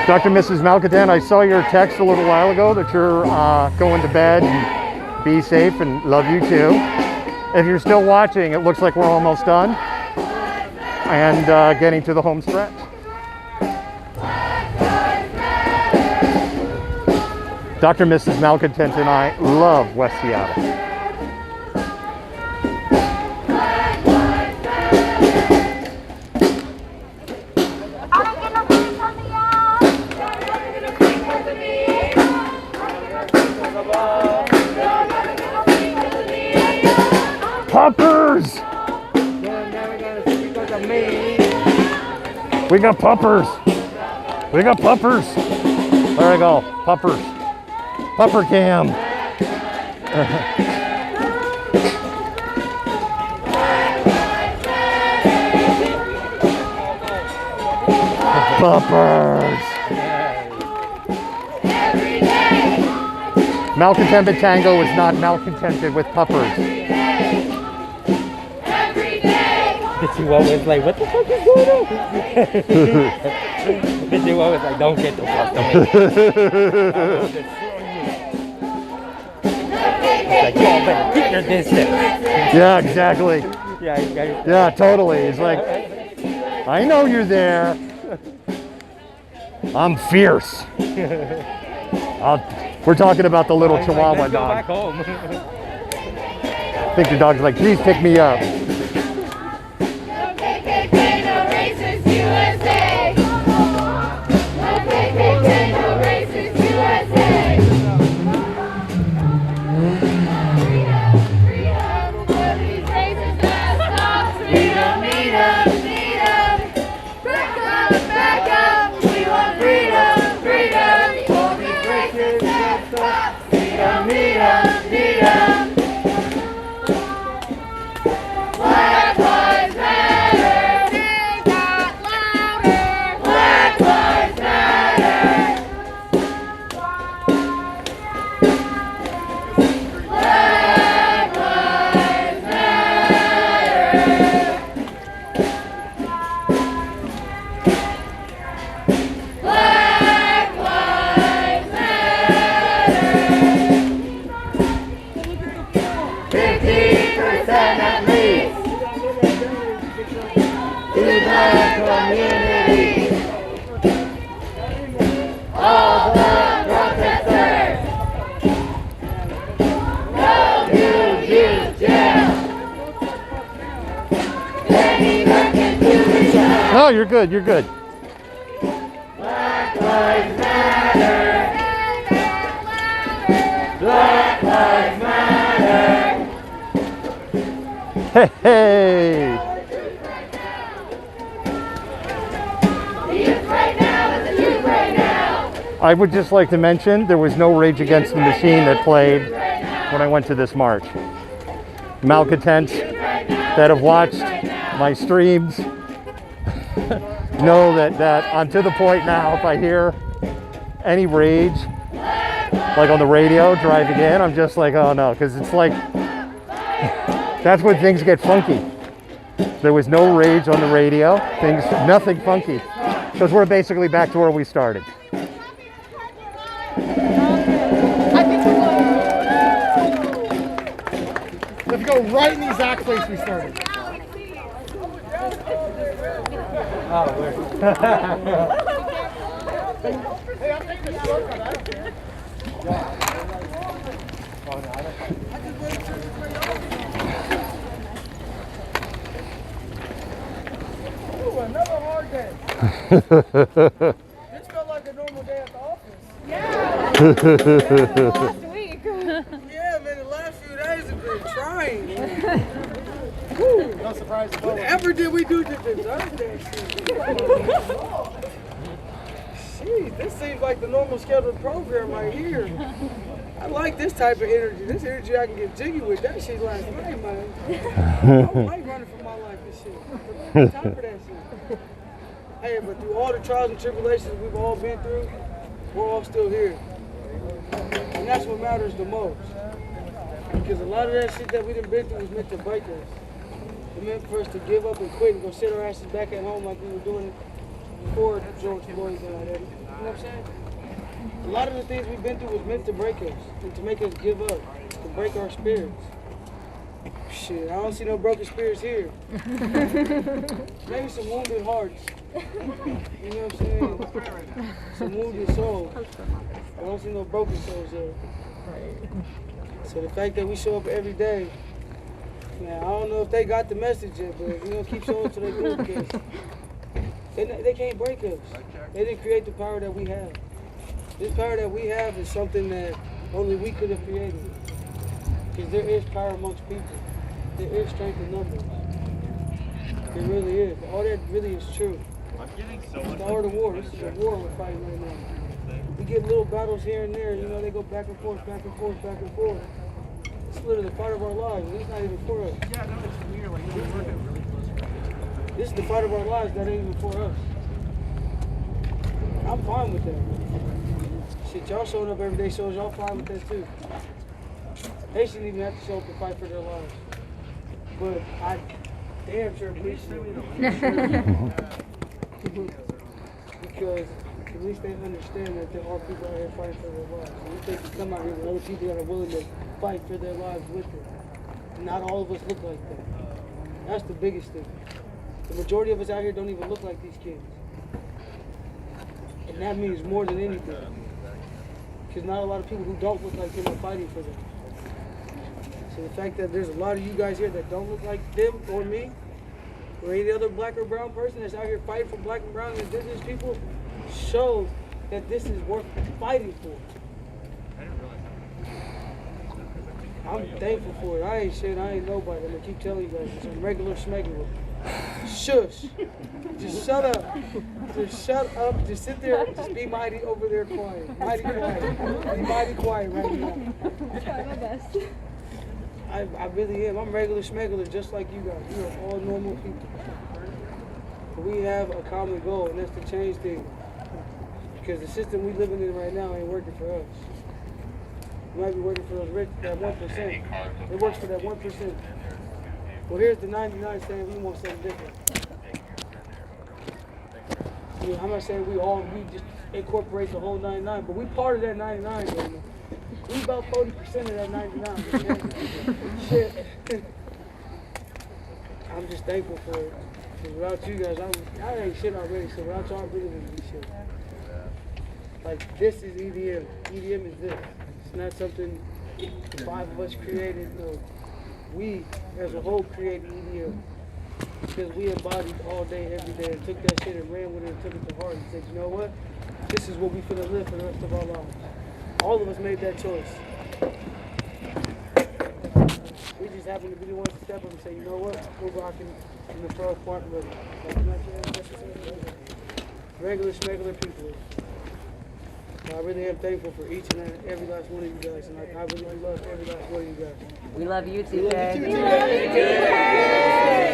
Speaker 1: Dr. and Mrs. Malcontent, I saw your text a little while ago that you're going to bed and be safe and love you too. If you're still watching, it looks like we're almost done and getting to the home stretch. Dr. and Mrs. Malcontent and I love West Seattle. Puppers! We got puppers. We got puppers. There we go. Puppers. Pupper cam. Puppers. Malcontentment Tango is not malcontented with puppers.
Speaker 10: The Chihuahua's like, what the fuck is going on? The Chihuahua's like, don't get the fuck to me. Like, yo, better keep your distance.
Speaker 1: Yeah, exactly.
Speaker 10: Yeah,
Speaker 1: totally. It's like, I know you're there. I'm fierce. We're talking about the little Chihuahua
Speaker 10: let's go
Speaker 1: dog.
Speaker 10: back home.
Speaker 1: I think the dog's like, please pick me up. No, you're good. You're good.
Speaker 3: Black Lives Matter. Black Lives Matter.
Speaker 1: Hey, hey. I would just like to mention there was no Rage Against the Machine that played when I went to this march. Malcontents that have watched my streams know that I'm to the point now. If I hear any rage, like on the radio driving in, I'm just like, oh no, because it's like, that's when things get funky. There was no rage on the radio, nothing funky, because we're basically back to where we started.
Speaker 13: Let's go right in the exact place we started.
Speaker 10: Oh, weird.
Speaker 13: Hey, I'm taking a shortcut. I don't care.
Speaker 6: Ooh, another hard day. This felt like a normal day at the office.
Speaker 8: Yeah. Last week.
Speaker 6: Yeah, man, the last few days have been trying. Whew.
Speaker 13: No surprise.
Speaker 6: Whatever did we do to deserve that shit? Jeez, this seems like the normal scheduled program right here. I like this type of energy. This energy I can get jiggy with. That shit last night, man. I don't like running for my life and shit. I'm time for that shit. Hey, but through all the trials and tribulations we've all been through, we're all still here. And that's what matters the most. Because a lot of that shit that we done been through was meant to break us. It meant for us to give up and quit and go sit our asses back at home like we were doing it before George Floyd died. You know what I'm saying? A lot of the things we've been through was meant to break us and to make us give up, to break our spirits. Shit, I don't see no broken spirits here. Maybe some wounded hearts. You know what I'm saying? Some wounded souls. I don't see no broken souls there. So the fact that we show up every day, man, I don't know if they got the message yet, but you know, keep showing till they do, because they can't break us. They didn't create the power that we have. This power that we have is something that only we could have created. Because there is power amongst people. There is strength in numbers. There really is. All that really is true. It's the art of war. This is a war we're fighting right now. We get little battles here and there, you know, they go back and forth, back and forth, back and forth. It's literally the fight of our lives, and it's not even for us. Yeah, no, it's weird. Like, we're working really close. This is the fight of our lives that ain't even for us. I'm fine with that. Shit, y'all showing up every day shows y'all fine with that too. They shouldn't even have to show up to fight for their lives. But I damn sure appreciate it. Because at least they understand that there are people out here fighting for their lives. And if they can come out here with other people that are willing to fight for their lives with them. And not all of us look like that. That's the biggest thing. The majority of us out here don't even look like these kids. And that means more than anything. Because not a lot of people who don't look like them are fighting for them. So the fact that there's a lot of you guys here that don't look like them or me, or any other black or brown person that's out here fighting for black and brown and indigenous people, shows that this is worth fighting for. I'm thankful for it. I ain't shit, I ain't nobody. I'm gonna keep telling you guys, it's a regular schmegular. Shush. Just shut up. Just shut up. Just sit there. Just be mighty over there quiet. Mighty quiet. Be mighty quiet right now.
Speaker 8: I'm trying my best.
Speaker 6: I really am. I'm regular schmegular just like you guys. We are all normal people. But we have a common goal, and that's to change things. Because the system we living in right now ain't working for us. It might be working for those rich, that 1%. It works for that 1%. Well, here's the 99 saying we want something different. Yeah, I'm not saying we just incorporate the whole 99, but we part of that 99, man. We about 40% of that 99. Shit. I'm just thankful for it. Because without you guys, I ain't shit already, so without y'all, I really wouldn't be shit. Like, this is EDM. EDM is this. It's not something the 5 of us created. No. We, as a whole, created EDM. Because we embodied all day, every day, and took that shit and ran with it and took it to heart and said, you know what? This is what we finna live for the rest of our lives. All of us made that choice. We just happened to be the ones to step up and say, you know what? We're rocking in the pro part with it. Like, regular schmegular people. I really am thankful for each and every last one of you guys, and I really love every last one of you guys.
Speaker 14: We love you, TK.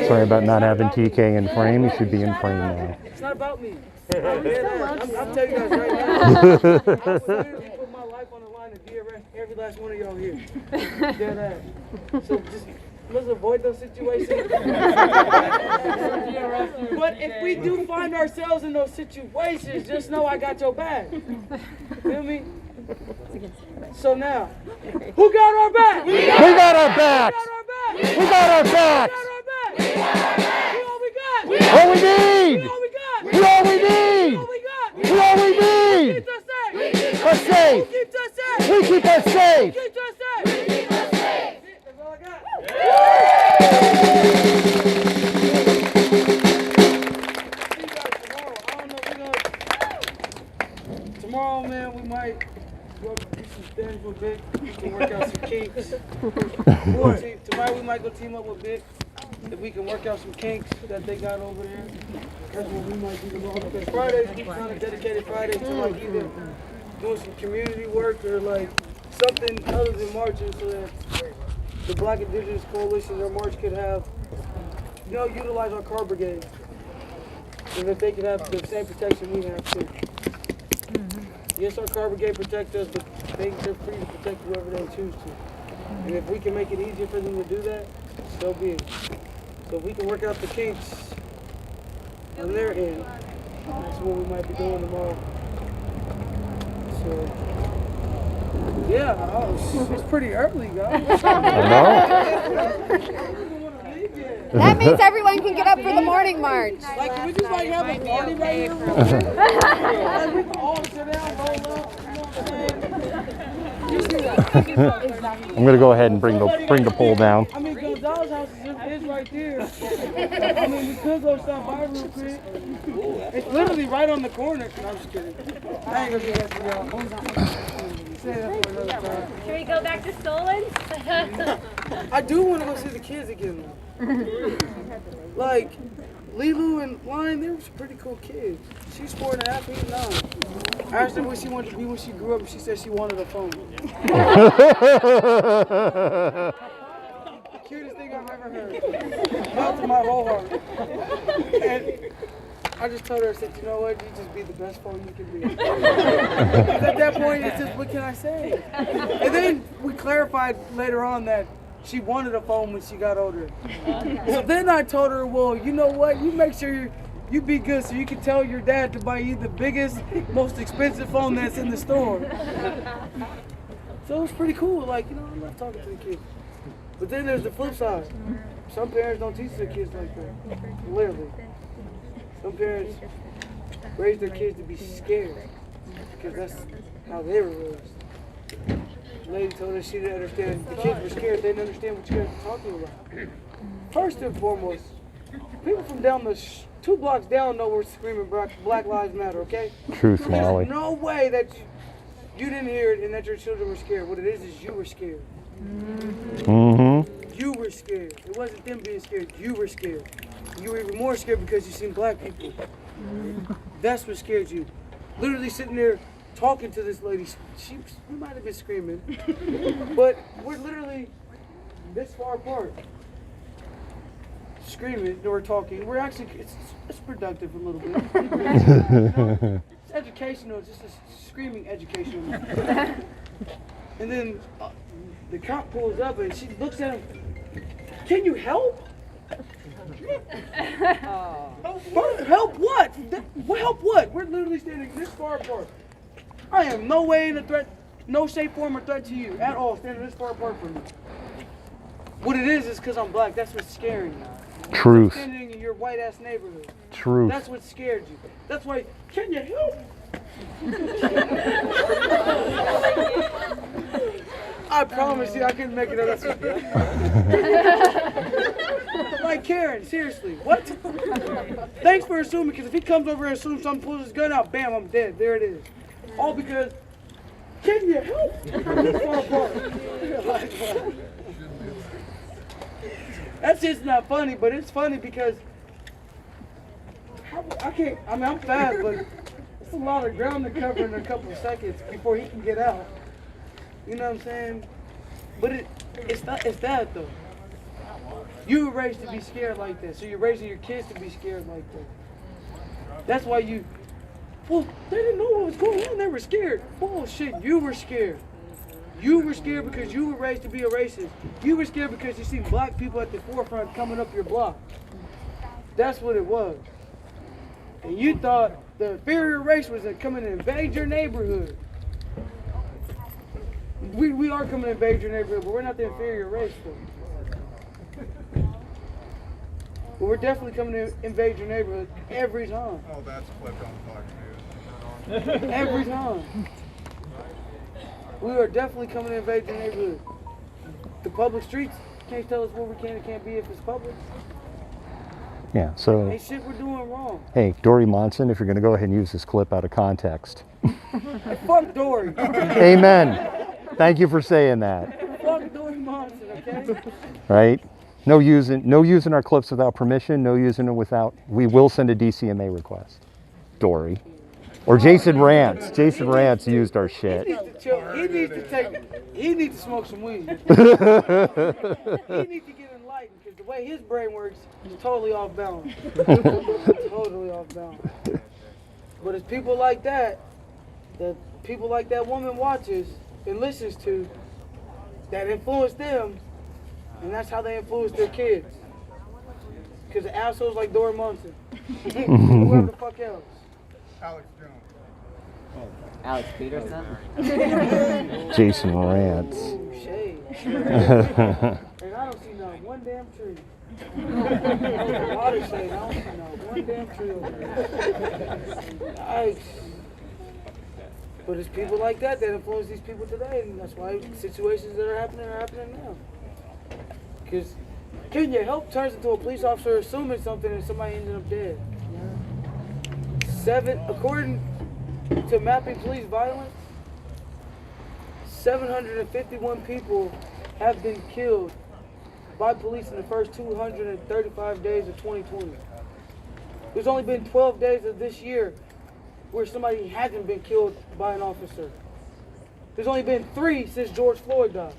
Speaker 1: Sorry about not having TK in frame. He should be in frame now.
Speaker 6: It's not about me. I'm telling you guys right now. I would literally put my life on the line to de-arrest every last one of y'all here. Dead ass. So just let's avoid those situations. But if we do find ourselves in those situations, just know I got your back. Feel me? So now, who got our back?
Speaker 1: We got our back. We got our back. All we need. We all we need. We all we need. Us safe. We keep us safe.
Speaker 6: That's all I got. Tomorrow, man, we might go do some things with Vic. We can work out some kinks. Tomorrow we might go team up with Vic. If we can work out some kinks that they got over there. That's what we might do tomorrow. Because Fridays, we kind of dedicated Fridays to like either doing some community work or like something other than marching so that the Black Indigenous Coalition, their march could have, utilize our car brigade. And that they could have the same protection we have too. Yes, our car brigade protect us, but they're free to protect whoever they choose to. And if we can make it easier for them to do that, so be it. So if we can work out the kinks on their end, that's what we might be doing tomorrow. So, yeah, it's pretty early, guys.
Speaker 15: That means everyone can get up for the morning march.
Speaker 6: Like, can we just like have a party right here? Like, we can all sit down, roll up,
Speaker 1: I'm gonna go ahead and bring the pole down.
Speaker 6: I mean, Gonzalez's house is right there. I mean, we could go stop by real quick. It's literally right on the corner. No, I'm just kidding. I ain't gonna do that for y'all. Say that for another time.
Speaker 7: Can we go back to Stolen?
Speaker 6: I do want to go see the kids again, though. Like, Lilu and Lion, they were some pretty cool kids. She's 4.5, he's 9. I asked her what she wanted to be when she grew up, and she said she wanted a phone. The cutest thing I've ever heard. Melted my whole heart. And I just told her, I said, you know what, you just be the best phone you can be. Because at that point, it's just, what can I say? And then we clarified later on that she wanted a phone when she got older. So then I told her, well, you know what, you make sure you be good so you can tell your dad to buy you the biggest, most expensive phone that's in the store. So it was pretty cool. Like, I love talking to the kids. But then there's the flip side. Some parents don't teach their kids like that. Literally. Some parents raise their kids to be scared because that's how they were raised. The lady told us she didn't understand. The kids were scared. They didn't understand what you guys were talking about. First and foremost, people from down the 2 blocks down know we're screaming Black Lives Matter, okay?
Speaker 1: Truth, Molly.
Speaker 6: There's no way that you didn't hear it and that your children were scared. What it is you were scared.
Speaker 1: Mm-hmm.
Speaker 6: You were scared. It wasn't them being scared. You were scared. You were even more scared because you seen black people. That's what scared you. Literally sitting there talking to this lady. We might have been screaming, but we're literally this far apart. Screaming, we're talking. We're actually, it's productive a little bit. It's educational, it's just a screaming educational. And then the cop pulls up and she looks at him. Can you help? Help what? Help what? We're literally standing this far apart. I am no way in a threat, no shape, form, or threat to you at all, standing this far apart from you. What it is because I'm black. That's what's scaring you.
Speaker 1: Truth.
Speaker 6: Standing in your white ass neighborhood.
Speaker 1: Truth.
Speaker 6: That's what scared you. That's why. Can you help? I promise you, I couldn't make it up. Like Karen, seriously, what? Thanks for assuming, because if he comes over and assumes something, pulls his gun out, bam, I'm dead. There it is. All because. Can you help? That's just not funny, but it's funny because I can't. I mean, I'm fat, but It's a lot of ground to cover in a couple of seconds before he can get out. You know what I'm saying? But it's that though. You were raised to be scared like that, so you're raising your kids to be scared like that. That's why well, they didn't know what was going on, they were scared. Bullshit, you were scared. You were scared because you were raised to be a racist. You were scared because you see black people at the forefront coming up your block. That's what it was. And you thought the inferior race was coming to invade your neighborhood. We are coming to invade your neighborhood, but we're not the inferior race though. But we're definitely coming to invade your neighborhood every time.
Speaker 14: Oh, that's flipped on Fox News.
Speaker 6: Every time. We are definitely coming to invade your neighborhood. The public streets can't tell us where we can and can't be if it's public.
Speaker 1: Yeah, so,
Speaker 6: Ain't shit we're doing wrong.
Speaker 1: hey, Dory Monson, if you're going to go ahead and use this clip out of context.
Speaker 6: Hey, fuck Dory.
Speaker 1: Amen. Thank you for saying that.
Speaker 6: Fuck Dory Monson, okay?
Speaker 1: Right? No using our clips without permission, no using it without, we will send a DCMA request. Dory. Or Jason Rants. Jason Rants used our shit.
Speaker 6: He needs to chill. He needs to smoke some weed. He needs to get enlightened because the way his brain works is totally off balance. Totally off balance. But it's people like that woman watches and listens to, that influence them, and that's how they influence their kids. Because of assholes like Dory Munson. Whoever the fuck else.
Speaker 14: Alex Jones.
Speaker 16: Alex Peterson?
Speaker 1: Jason Rants.
Speaker 6: Ooh, shade. And I don't see not one damn tree. Water shade, I don't see not one damn tree over there. Nice. But it's people like that influence these people today, and that's why situations that are happening now. Because can you help turns into a police officer assuming something and somebody ended up dead. According to Mapping Police Violence, 751 people have been killed by police in the first 235 days of 2020. There's only been 12 days of this year where somebody hasn't been killed by an officer. There's only been 3 since George Floyd died.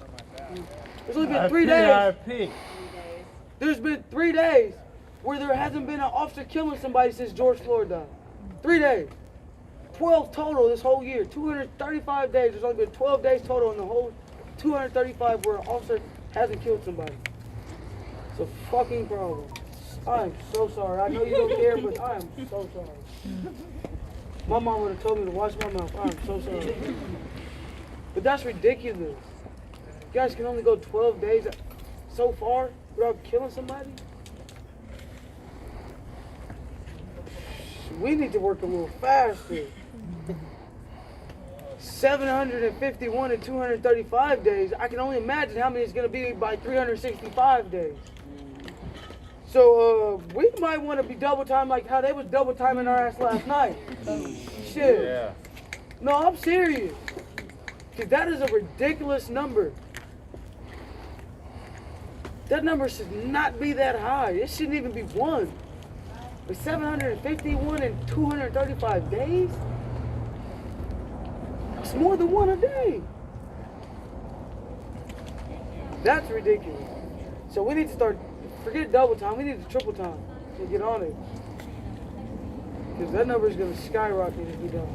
Speaker 6: There's only been 3 days. There's been 3 days where there hasn't been an officer killing somebody since George Floyd died. 3 days. 12 total this whole year. 235 days. There's only been 12 days total in the whole 235 where an officer hasn't killed somebody. It's a fucking problem. I'm so sorry. I know you don't care, but I am so sorry. My mom would have told me to wash my mouth. I'm so sorry. But that's ridiculous. You guys can only go 12 days so far without killing somebody? We need to work a little faster. 751 in 235 days. I can only imagine how many it's going to be by 365 days. So we might want to be double time like how they was double timing our ass last night. Shit.
Speaker 9: Yeah.
Speaker 6: No, I'm serious. Because that is a ridiculous number. That number should not be that high. It shouldn't even be 1. But 751 in 235 days? It's more than 1 a day. That's ridiculous. So we need to start, forget double time, we need to triple time to get on it. Because that number is going to skyrocket if we don't.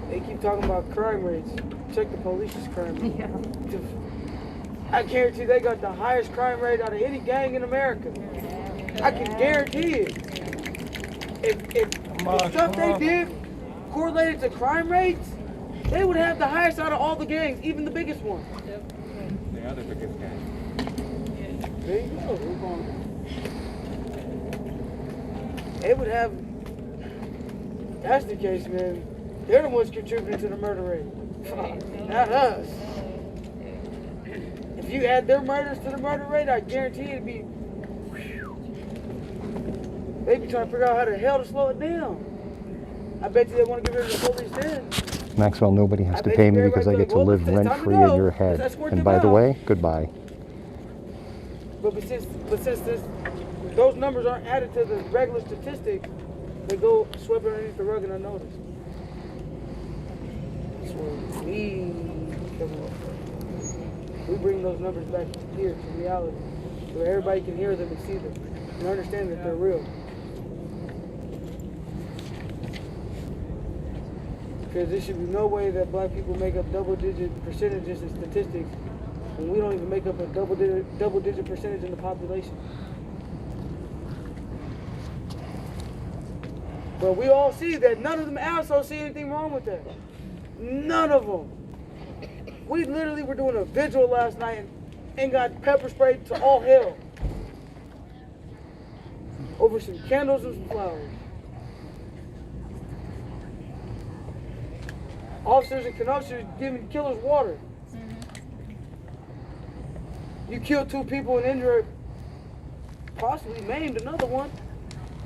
Speaker 6: They keep talking about crime rates. Check the police's crime rate. Yeah. I guarantee they got the highest crime rate out of any gang in America. I can guarantee it. If the stuff they did correlated to crime rates, they would have the highest out of all the gangs, even the biggest one.
Speaker 9: They are the biggest gang.
Speaker 6: There you go. They would have. That's the case, man. They're the ones contributing to the murder rate, not us. If you add their murders to the murder rate, I guarantee it'd be. They be trying to figure out how the hell to slow it down. I bet you they want to get rid of the police then.
Speaker 1: Maxwell, nobody has to pay me because I get to live rent-free in your head. And by the way, goodbye.
Speaker 6: But since those numbers aren't added to the regular statistic, They go sweep underneath the rug and unnoticed. That's where we come in. We bring those numbers back here to reality, where everybody can hear them and see them and understand that they're real. Because there should be no way that black people make up double-digit percentages in statistics when we don't even make up a double-digit percentage in the population. But we all see that none of them assholes see anything wrong with that. None of them. We literally were doing a vigil last night and got pepper sprayed to all hell over some candles and some flowers. Officers in Kenosha giving killers water. You killed 2 people and injured, possibly maimed another one.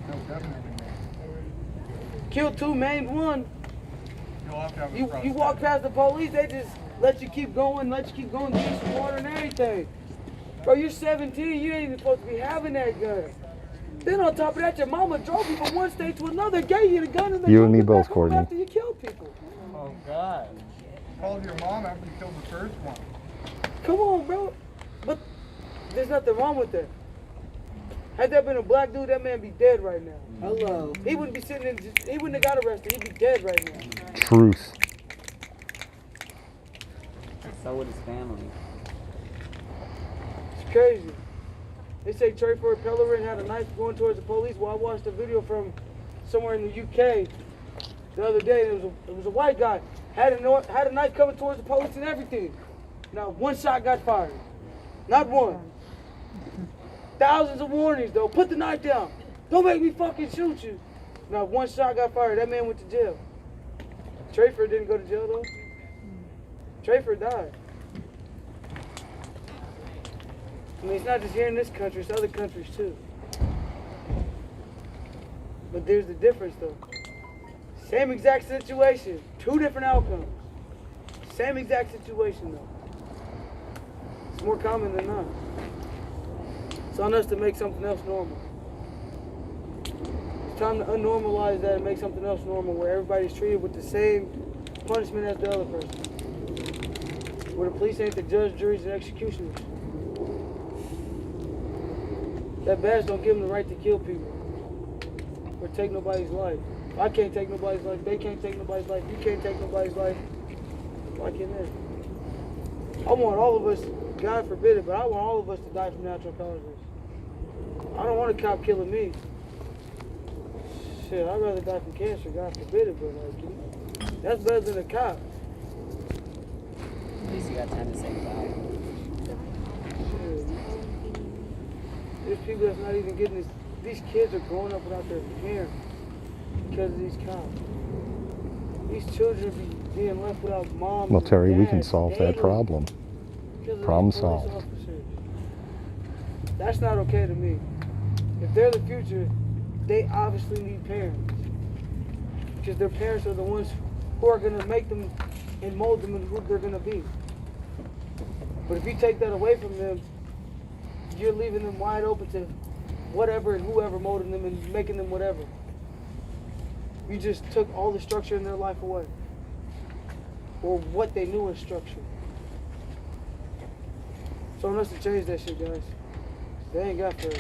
Speaker 14: No, definitely.
Speaker 6: Killed 2, maimed 1.
Speaker 14: You'll have to have a
Speaker 6: You
Speaker 14: process.
Speaker 6: walk past the police, they just let you keep going, give you some water and everything. Bro, you're 17, you ain't even supposed to be having that gun. Then on top of that, your mama drove you from one state to another, gave you the gun, and then
Speaker 1: You and
Speaker 6: drove
Speaker 1: me
Speaker 6: you
Speaker 1: both,
Speaker 6: back home
Speaker 1: Courtney.
Speaker 6: after you killed people.
Speaker 4: Oh, God.
Speaker 14: Called your mom after you killed the first one.
Speaker 6: Come on, bro. But there's nothing wrong with that. Had that been a black dude, that man be dead right now. Hello. He wouldn't be sitting in, he wouldn't have got arrested. He'd be dead right now.
Speaker 1: Truth.
Speaker 16: So would his family.
Speaker 6: It's crazy. They say Trayford Pellerin had a knife going towards the police. Well, I watched a video from somewhere in the UK the other day. And it was a white guy. Had a knife coming towards the police and everything. Now, 1 shot got fired. Not 1. Thousands of warnings, though. Put the knife down. Don't make me fucking shoot you. Now, 1 shot got fired. That man went to jail. Trayford didn't go to jail, though. Trayford died. I mean, it's not just here in this country, it's other countries too. But there's the difference though. Same exact situation, 2 different outcomes. Same exact situation though. It's more common than not. It's on us to make something else normal. It's time to unnormalize that and make something else normal where everybody's treated with the same punishment as the other person. Where the police ain't the judge, juries, and executioners. That badge don't give them the right to kill people or take nobody's life. I can't take nobody's life. They can't take nobody's life. You can't take nobody's life. Why can't they? I want all of us, God forbid it, but I want all of us to die from natural causes. I don't want a cop killing me. Shit, I'd rather die from cancer, God forbid it, but like, that's better than a cop.
Speaker 16: At least you got time to say goodbye.
Speaker 6: There's people that's not even getting this. These kids are growing up without their parents because of these cops. These children be being left without mom.
Speaker 1: Well, Terry, we can
Speaker 6: dads
Speaker 1: solve that
Speaker 6: daily
Speaker 1: problem.
Speaker 6: because of
Speaker 1: Problem
Speaker 6: these police
Speaker 1: solved.
Speaker 6: officers. That's not okay to me. If they're the future, they obviously need parents because their parents are the ones who are going to make them and mold them into who they're going to be. But if you take that away from them, you're leaving them wide open to whatever and whoever molding them and making them whatever. You just took all the structure in their life away. Or what they knew as structure. So on us to change that shit, guys. They ain't got forever.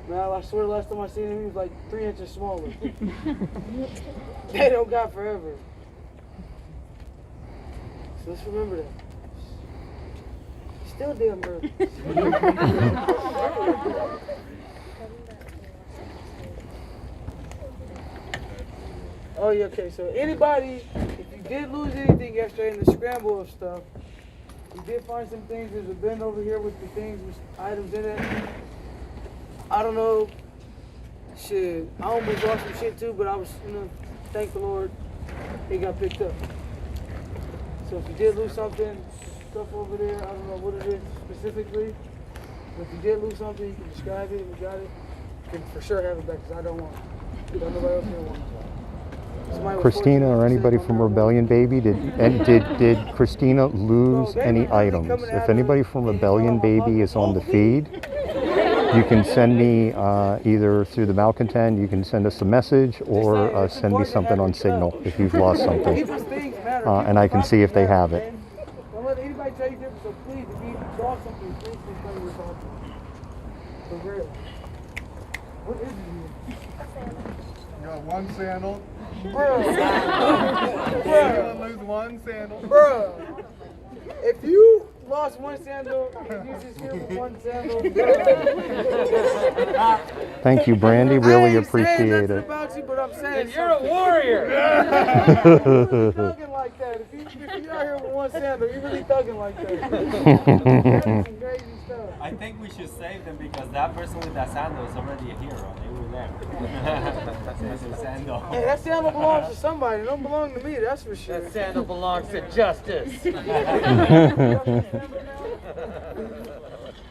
Speaker 6: Man, I swear the last time I seen him, he was like 3 inches smaller. They don't got forever. So let's remember that. Still damn bird. Oh yeah, okay, so anybody, if you did lose anything yesterday in the scramble of stuff, you did find some things. There's a bin over here with the things, with items in it. I don't know, shit, I almost lost some shit too, but I was, thank the Lord, it got picked up. So if you did lose something, stuff over there, I don't know what it is specifically, but if you did lose something, you can describe it and we got it. You can for sure have it back because I don't want it. Don't nobody else here want it. Somebody was
Speaker 1: Christina or
Speaker 6: fortunate
Speaker 1: anybody
Speaker 6: to
Speaker 1: from
Speaker 6: say,
Speaker 1: Rebellion Baby, did Christina lose any items? If anybody from Rebellion Baby is on the feed, You can send me either through the Malcontent, you can send us a message, or send me something on Signal if you've lost something. And I can see if they have it.
Speaker 6: Don't let anybody tell you different, so please, if you lost something, please tell me what's on. For real. What is it?
Speaker 14: You got one sandal.
Speaker 6: Bro.
Speaker 14: You're gonna lose one sandal.
Speaker 6: Bro. If you lost one sandal, if you just here with one sandal.
Speaker 1: Thank you, Brandy. Really appreciate
Speaker 6: I ain't saying
Speaker 1: it.
Speaker 6: nothing about you, but I'm saying you're a warrior. Thugging like that. If you're out here with one sandal, you're really thugging like that. That's crazy stuff.
Speaker 10: I think we should save them because that person with that sandal is already a hero. They were there. That's a sandal.
Speaker 6: Hey, that sandal belongs to somebody. It don't belong to me, that's for sure.
Speaker 3: That sandal belongs to justice.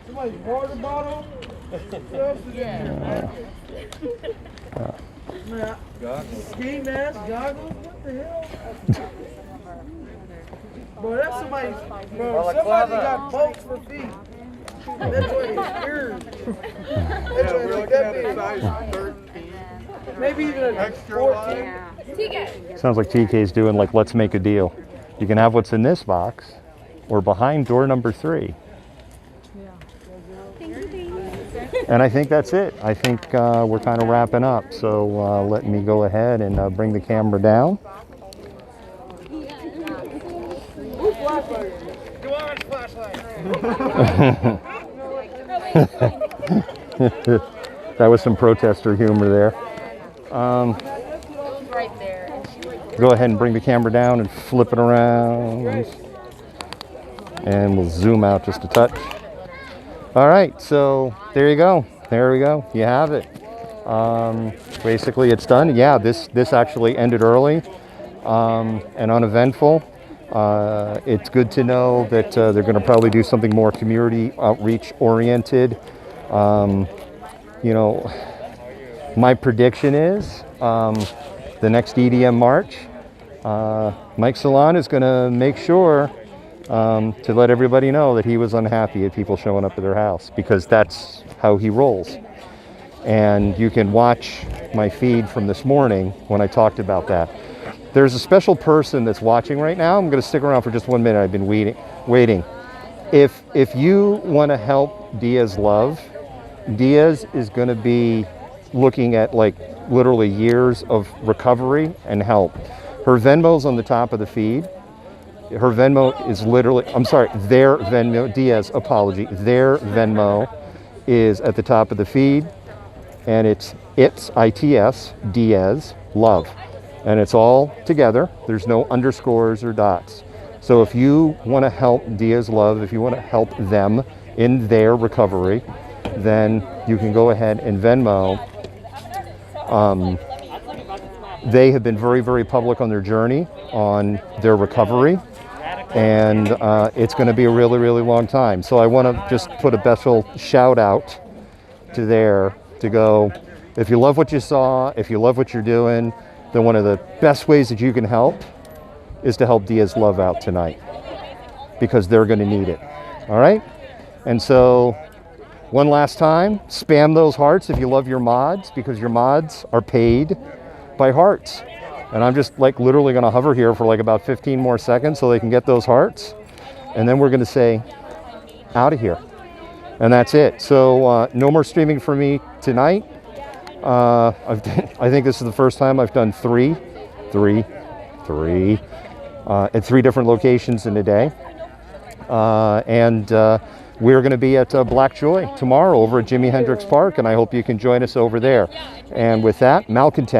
Speaker 6: Somebody's water bottle? What else is in here, man? Ski mask, goggles, what the hell? Bro, that's somebody's. Bro, somebody got bolts for feet. That's what it's weird. That's what it's that big. Maybe even an extra 14.
Speaker 1: Sounds like TK's doing like, let's make a deal. You can have what's in this box or behind door number 3. And I think that's it. I think we're kind of wrapping up. So let me go ahead and bring the camera down. That was some protester humor there. Go ahead and bring the camera down and flip it around. And we'll zoom out just a touch. All right, so there you go. There we go. You have it. Basically, it's done. Yeah, this actually ended early and uneventful. It's good to know that they're going to probably do something more community outreach oriented. You know, my prediction is the next EDM March, Mike Salon is going to make sure to let everybody know that he was unhappy at people showing up at their house, because that's how he rolls. And you can watch my feed from this morning when I talked about that. There's a special person that's watching right now. I'm going to stick around for just 1 minute. I've been waiting. If you want to help Diaz Love, Diaz is going to be looking at like literally years of recovery and help. Her Venmo's on the top of the feed. Her Venmo is literally, I'm sorry, their Venmo, Diaz, apology, their Venmo is at the top of the feed, and it's ITS, Diaz Love. And it's all together. There's no underscores or dots. So if you want to help Diaz Love, if you want to help them in their recovery, then you can go ahead and Venmo. They have been very, very public on their journey, on their recovery, and it's going to be a really, really long time. So I want to just put a special shout out to there to go, if you love what you saw, if you love what you're doing, then one of the best ways that you can help is to help Diaz Love out tonight, because they're going to need it. All right? And so one last time, spam those hearts if you love your mods, because your mods are paid by hearts. And I'm just like literally going to hover here for like about 15 more seconds so they can get those hearts. And then we're going to say, out of here. And that's it. So no more streaming for me tonight. I think this is the first time I've done three at 3 different locations in a day. And we're going to be at Black Joy tomorrow over at Jimi Hendrix Park, and I hope you can join us over there. And with that, Malcontent.